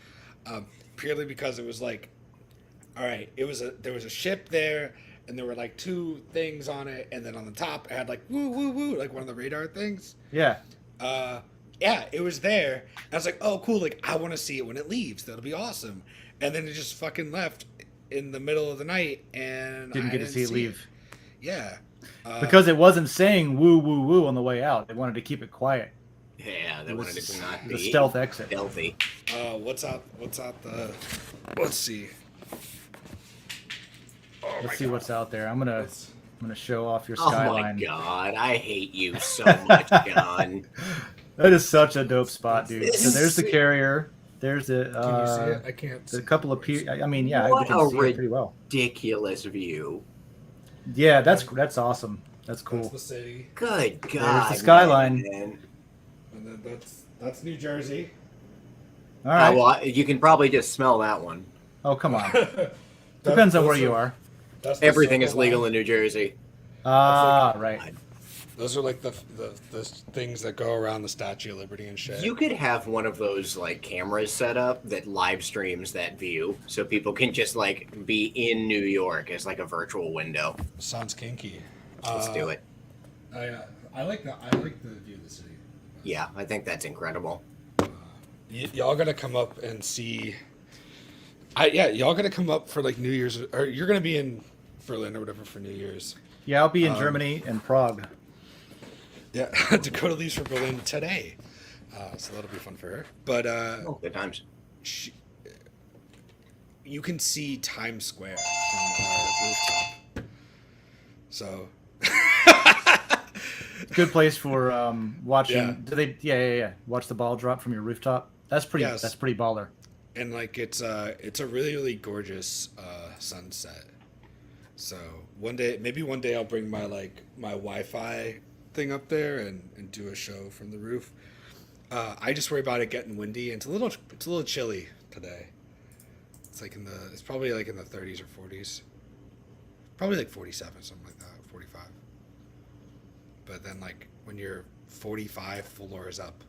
[SPEAKER 5] purely because it was like, all right, there was a ship there, and there were like two things on it, and then on the top it had like woo woo woo, like one of the radar things.
[SPEAKER 2] Yeah.
[SPEAKER 5] Yeah, it was there. I was like, oh cool, like I want to see it when it leaves. That'll be awesome. And then it just fucking left in the middle of the night, and
[SPEAKER 2] didn't get to see it leave.
[SPEAKER 5] Yeah.
[SPEAKER 2] Because it wasn't saying woo woo woo on the way out. They wanted to keep it quiet.
[SPEAKER 3] Yeah, they wanted it to not be
[SPEAKER 2] the stealth exit.
[SPEAKER 3] Stealthy.
[SPEAKER 5] What's out the? Let's see.
[SPEAKER 2] Let's see what's out there. I'm gonna show off your skyline.
[SPEAKER 3] Oh my god, I hate you so much, John.
[SPEAKER 2] That is such a dope spot, dude. So there's the carrier. There's the.
[SPEAKER 5] Can you see it? I can't.
[SPEAKER 2] There's a couple of. I mean, yeah,
[SPEAKER 3] What
[SPEAKER 2] we can see it pretty well.
[SPEAKER 3] Ridiculous view.
[SPEAKER 2] Yeah, that's awesome. That's cool.
[SPEAKER 5] That's the city.
[SPEAKER 3] Good God.
[SPEAKER 2] There's the skyline.
[SPEAKER 3] Man.
[SPEAKER 5] And then that's New Jersey.
[SPEAKER 2] All right.
[SPEAKER 3] Well, you can probably just smell that one.
[SPEAKER 2] Oh, come on. Depends on where you are.
[SPEAKER 3] Everything is legal in New Jersey.
[SPEAKER 2] Right.
[SPEAKER 5] Those are like the things that go around the Statue of Liberty and shit.
[SPEAKER 3] You could have one of those like cameras set up that live streams that view, so people can just like be in New York as like a virtual window.
[SPEAKER 5] Sounds kinky.
[SPEAKER 3] Let's do it.
[SPEAKER 5] I like the view of the city.
[SPEAKER 3] Yeah, I think that's incredible.
[SPEAKER 5] Y'all gotta come up and see. Y'all gotta come up for like New Year's, or you're gonna be in Berlin or whatever for New Year's.
[SPEAKER 2] Yeah, I'll be in Germany and Prague.
[SPEAKER 5] Yeah, Dakota leaves for Berlin today, so that'll be fun for her. But
[SPEAKER 3] good times.
[SPEAKER 5] You can see Times Square from our rooftop. So
[SPEAKER 2] good place for watching.
[SPEAKER 5] Yeah.
[SPEAKER 2] Do they? Yeah. Watch the ball drop from your rooftop. That's pretty.
[SPEAKER 5] Yes.
[SPEAKER 2] That's pretty baller.
[SPEAKER 5] And like it's a really really gorgeous sunset. So maybe one day I'll bring my Wi-Fi thing up there and do a show from the roof. I just worry about it getting windy, and it's a little chilly today. It's probably like in the 30s or 40s. Probably like 47, something like that, 45. But then like when you're 45 floors up,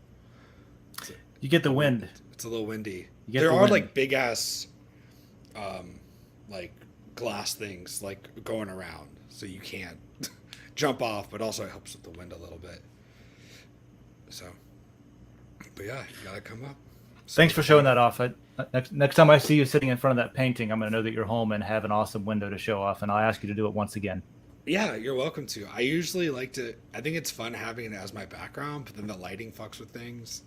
[SPEAKER 2] You get the wind.
[SPEAKER 5] it's a little windy.
[SPEAKER 2] You get
[SPEAKER 5] There
[SPEAKER 2] the
[SPEAKER 5] are
[SPEAKER 2] wind.
[SPEAKER 5] like big ass like glass things like going around, so you can't jump off, but also it helps with the wind a little bit. So, but yeah, you gotta come up.
[SPEAKER 2] Thanks for showing that off. Next time I see you sitting in front of that painting, I'm going to know that you're home and have an awesome window to show off, and I'll ask you to do it once again.
[SPEAKER 5] Yeah, you're welcome to. I usually like to. I think it's fun having it as my background, but then the lighting fucks with things.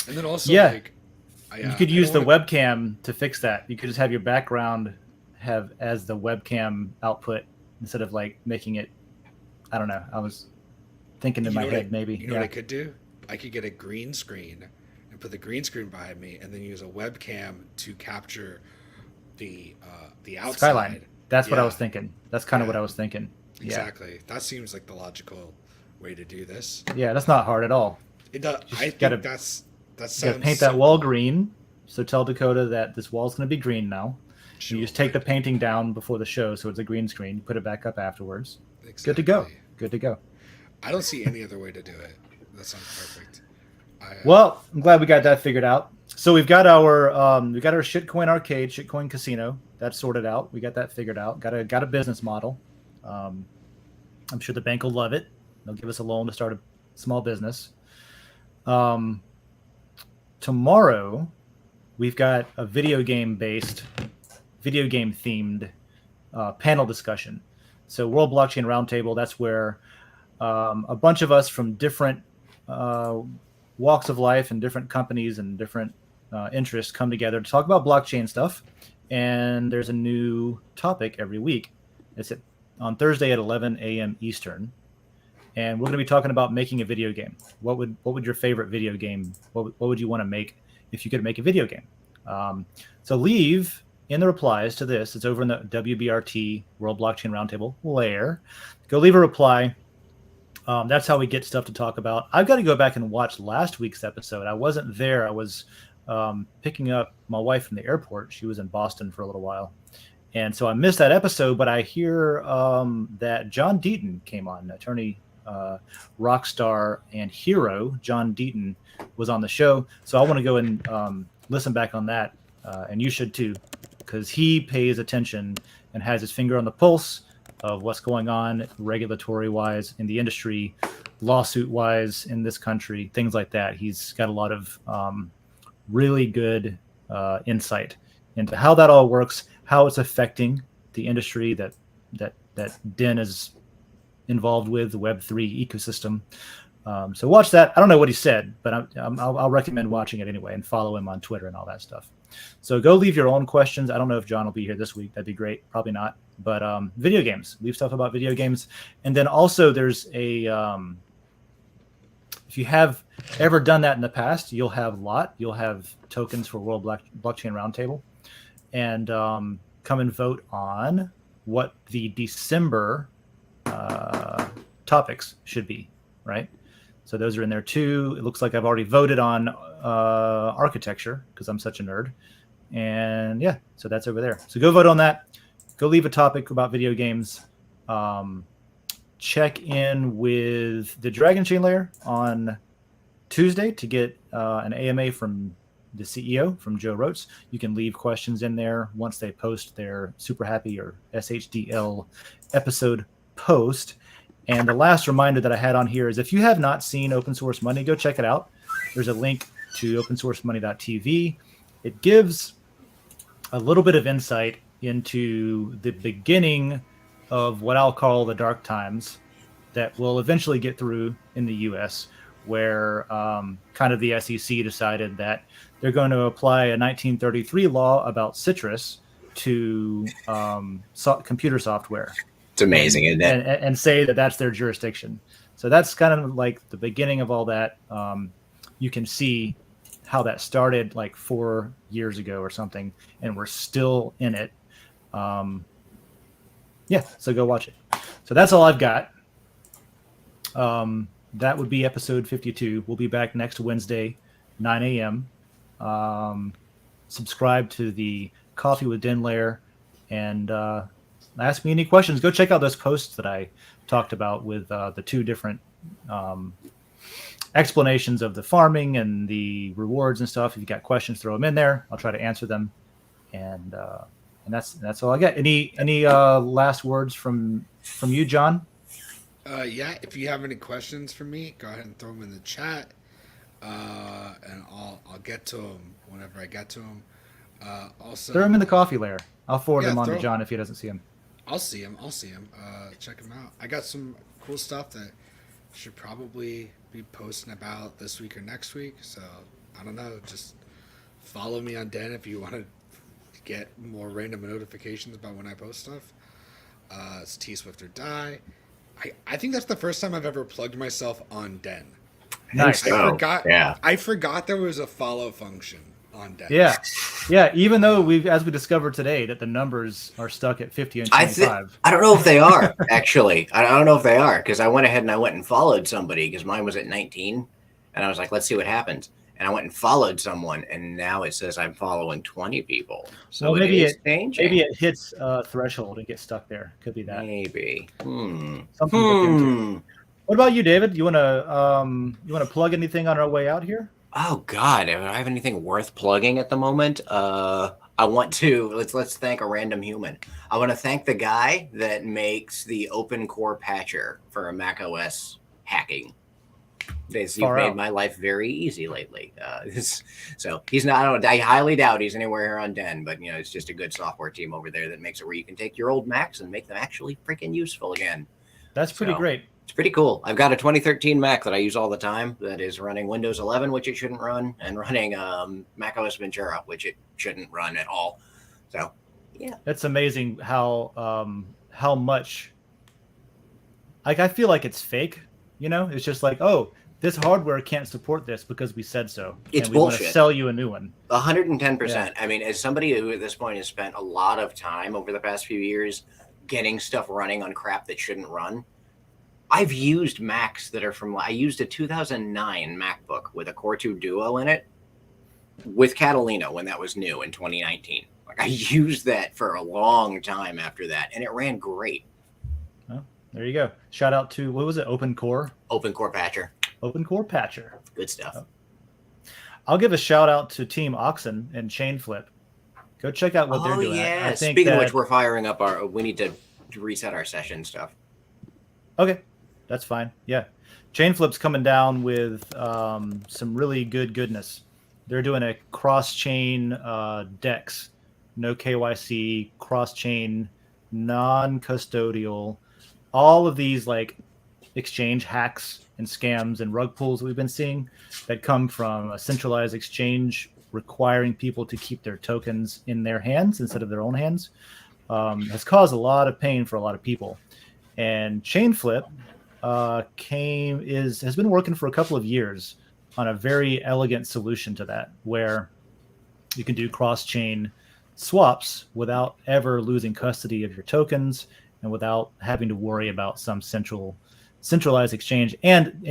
[SPEAKER 5] And then also,
[SPEAKER 2] Yeah.
[SPEAKER 5] like,
[SPEAKER 2] You could use the webcam to fix that. You could just have your background have as the webcam output instead of like making it. I don't know. I was thinking in my head maybe.
[SPEAKER 5] You know what I could do? I could get a green screen and put the green screen behind me, and then use a webcam to capture the outside
[SPEAKER 2] skyline. That's what I was thinking. That's kind of what I was thinking.
[SPEAKER 5] Exactly. That seems like the logical way to do this.
[SPEAKER 2] Yeah, that's not hard at all.
[SPEAKER 5] It does. I think that sounds.
[SPEAKER 2] You gotta paint that wall green. So tell Dakota that this wall's going to be green now. Sure, you just take the painting down before the show, so it's a green screen. You put it back up afterwards. Exactly. Good to go. Good to go.
[SPEAKER 5] I don't see any other way to do it. That sounds perfect.
[SPEAKER 2] Well, I'm glad we got that figured out. So we've got our shitcoin arcade, shitcoin casino. That's sorted out. We got that figured out. Got a business model. I'm sure the bank will love it. They'll give us a loan to start a small business. Tomorrow, we've got a video game themed panel discussion. So World Blockchain Roundtable, that's where a bunch of us from different walks of life and different companies and different interests come together to talk about blockchain stuff. And there's a new topic every week. It's on Thursday at 11 a.m. Eastern. And we're going to be talking about making a video game. What would your favorite video game? What would you want to make if you could make a video game? So leave in the replies to this. It's over in the WBRT World Blockchain Roundtable lair. Go leave a reply. That's how we get stuff to talk about. I've got to go back and watch last week's episode. I wasn't there. I was picking up my wife from the airport. She was in Boston for a little while. And so I missed that episode, but I hear that John Deaton came on, attorney, rock star, and hero. John Deaton was on the show. So I want to go and listen back on that. And you should too, because he pays attention and has his finger on the pulse of what's going on regulatory-wise in the industry, lawsuit-wise in this country, things like that. He's got a lot of really good insight into how that all works, how it's affecting the industry that Den is involved with, the Web3 ecosystem. So watch that. I don't know what he said, but I'll recommend watching it anyway and follow him on Twitter and all that stuff. So go leave your own questions. I don't know if John will be here this week. That'd be great. Probably not. But video games. Leave stuff about video games. And then also there's a if you have ever done that in the past, you'll have tokens for World Blockchain Roundtable. And come and vote on what the December topics should be, right? So those are in there too. It looks like I've already voted on architecture because I'm such a nerd. And yeah, so that's over there. So go vote on that. Go leave a topic about video games. Check in with the Dragon Chain Lair on Tuesday to get an AMA from the CEO, from Joe Rotes. You can leave questions in there once they post their Super Happy or SHDL episode post. And the last reminder that I had on here is if you have not seen Open Source Money, go check it out. There's a link to opensourcemoney.tv. It gives a little bit of insight into the beginning of what I'll call the dark times that will eventually get through in the U.S., where kind of the SEC decided that they're going to apply a 1933 law about citrus to computer software.
[SPEAKER 3] It's amazing, isn't it?
[SPEAKER 2] And say that that's their jurisdiction. So that's kind of like the beginning of all that. You can see how that started like 4 years ago or something, and we're still in it. Yeah, so go watch it. So that's all I've got. That would be episode 52. We'll be back next Wednesday, 9 a.m. Subscribe to the Coffee with Den lair and ask me any questions. Go check out those posts that I talked about with the two different explanations of the farming and the rewards and stuff. If you got questions, throw them in there. I'll try to answer them. And that's all I got. Any last words from you, John?
[SPEAKER 5] Yeah, if you have any questions for me, go ahead and throw them in the chat, and I'll get to them whenever I get to them. Also,
[SPEAKER 2] throw them in the coffee lair. I'll forward them on to John if he doesn't see them.
[SPEAKER 5] I'll see him. Check him out. I got some cool stuff that should probably be posting about this week or next week. So I don't know. Just Follow me on Den if you want to get more random notifications about when I post stuff. It's T Swift or Die. I think that's the first time I've ever plugged myself on Den.
[SPEAKER 2] Nice.
[SPEAKER 5] I forgot there was a follow function on Den.
[SPEAKER 2] Yeah. Even though as we discovered today, that the numbers are stuck at 50 and 25.
[SPEAKER 3] I don't know if they are actually. I don't know if they are because I went ahead and I went and followed somebody because mine was at 19, and I was like, let's see what happens. And I went and followed someone, and now it says I'm following 20 people. So
[SPEAKER 2] maybe
[SPEAKER 3] maybe
[SPEAKER 2] it hits a threshold and gets stuck there. Could be that.
[SPEAKER 3] Maybe.
[SPEAKER 2] Something to look into. What about you, David? You wanna plug anything on our way out here?
[SPEAKER 3] Oh God, do I have anything worth plugging at the moment? I want to let's thank a random human. I want to thank the guy that makes the open core patcher for a Mac OS hacking. You've made my life very easy lately. So he's not. I highly doubt he's anywhere here on Den, but it's just a good software team over there that makes it where you can take your old Macs and make them actually freaking useful again.
[SPEAKER 2] That's pretty great.
[SPEAKER 3] It's pretty cool. I've got a 2013 Mac that I use all the time that is running Windows 11, which it shouldn't run, and running Mac OS Ventura, which it shouldn't run at all. So, yeah,
[SPEAKER 2] it's amazing how much. Like, I feel like it's fake. It's just like, oh, this hardware can't support this because we said so.
[SPEAKER 3] It's
[SPEAKER 2] and we
[SPEAKER 3] bullshit.
[SPEAKER 2] Want to sell you a new one.
[SPEAKER 3] 110%.
[SPEAKER 2] Yeah.
[SPEAKER 3] I mean, as somebody who at this point has spent a lot of time over the past few years getting stuff running on crap that shouldn't run, I've used Macs that are I used a 2009 MacBook with a Core 2 Duo in it with Catalina when that was new in 2019. Like, I used that for a long time after that, and it ran great.
[SPEAKER 2] Oh, there you go. Shout out to, what was it? Open Core
[SPEAKER 3] Patcher.
[SPEAKER 2] Open Core Patcher.
[SPEAKER 3] Good stuff.
[SPEAKER 2] Oh. I'll give a shout out to Team Oxen and Chainflip. Go check out what they're doing.
[SPEAKER 3] Yeah.
[SPEAKER 2] I think
[SPEAKER 3] Speaking of which, we're firing up we need to reset our session stuff.
[SPEAKER 2] Okay. That's fine. Yeah. Chainflip's coming down with some really goodness. They're doing a cross-chain DEX, no KYC, cross-chain, non-custodial, all of these like exchange hacks and scams and rug pulls that we've been seeing that come from a centralized exchange requiring people to keep their tokens in their hands instead of their own hands has caused a lot of pain for a lot of people. And Chainflip has been working for a couple of years on a very elegant solution to that, where you can do cross-chain swaps without ever losing custody of your tokens and without having to worry about some centralized exchange. And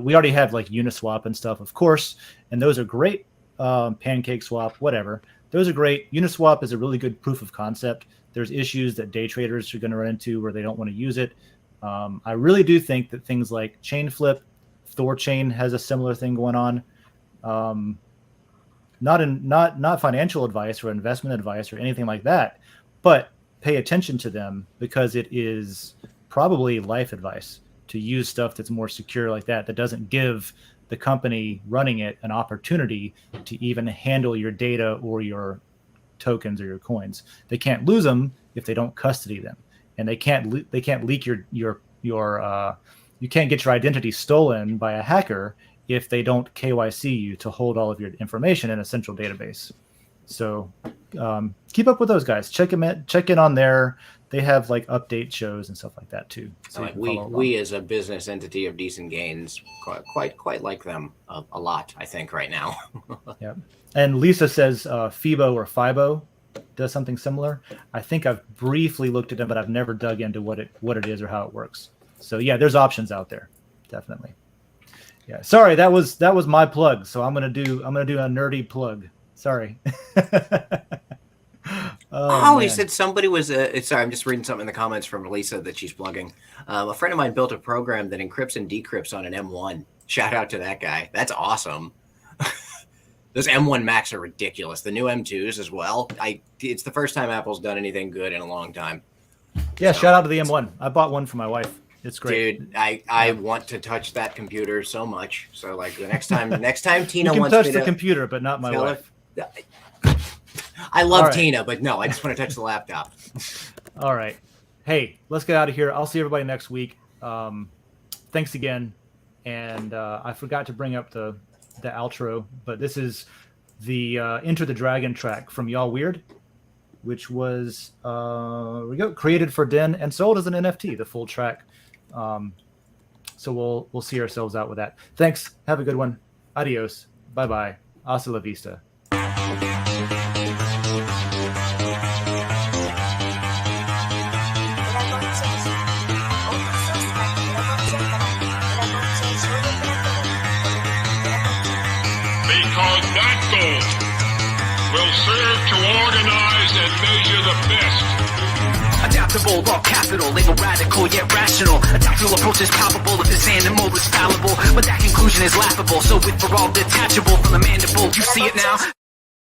[SPEAKER 2] we already have like Uniswap and stuff, of course, and those are great. Pancake Swap, whatever, those are great. Uniswap is a really good proof of concept. There's issues that day traders are going to run into where they don't want to use it. I really do think that things like Chainflip, Thorchain has a similar thing going on. Not financial advice or investment advice or anything like that, but pay attention to them because it is probably life advice to use stuff that's more secure like that doesn't give the company running it an opportunity to even handle your data or your tokens or your coins. They can't lose them if they don't custody them. And they can't leak your you can't get your identity stolen by a hacker if they don't KYC you to hold all of your information in a central database. So keep up with those guys. Check in on they have like update shows and stuff like that too. So
[SPEAKER 3] like we as a business entity of decent gains quite like them a lot, I think, right now.
[SPEAKER 2] Yeah. And Lisa says FIBO or FIBO does something similar. I think I've briefly looked at them, but I've never dug into what it is or how it works. So yeah, there's options out there, definitely. Yeah, sorry, that was my plug. So I'm gonna do a nerdy plug. Sorry.
[SPEAKER 3] He said somebody was sorry, I'm just reading something in the comments from Lisa that she's plugging. A friend of mine built a program that encrypts and decrypts on an M1. Shout out to that guy. That's awesome. Those M1 Macs are ridiculous. The new M2s as well. It's the first time Apple's done anything good in a long time.
[SPEAKER 2] Yeah, shout out to the M1. I bought one for my wife. It's great.
[SPEAKER 3] Dude, I want to touch that computer so much. So like the next time Tina
[SPEAKER 2] you can
[SPEAKER 3] wants
[SPEAKER 2] touch
[SPEAKER 3] me
[SPEAKER 2] the
[SPEAKER 3] to
[SPEAKER 2] computer, but not my wife.
[SPEAKER 3] I love Tina, but no, I just want to touch the laptop.
[SPEAKER 2] All right. Hey, let's get out of here. I'll see everybody next week. Thanks again. And I forgot to bring up the outro, but this is the Enter the Dragon track from Y'all Weird, which was created for Den and sold as an NFT, the full track. So we'll see ourselves out with that. Thanks. Have a good one. Adios. Bye bye. Hasta la vista.
[SPEAKER 6] Because that goal will serve to organize and measure the best.
[SPEAKER 7] Adaptable, all capital, label radical yet rational. A tactical approach is palpable if this animal is fallible, but that conclusion is laughable. So with for all detachable from the mandible, you see it now.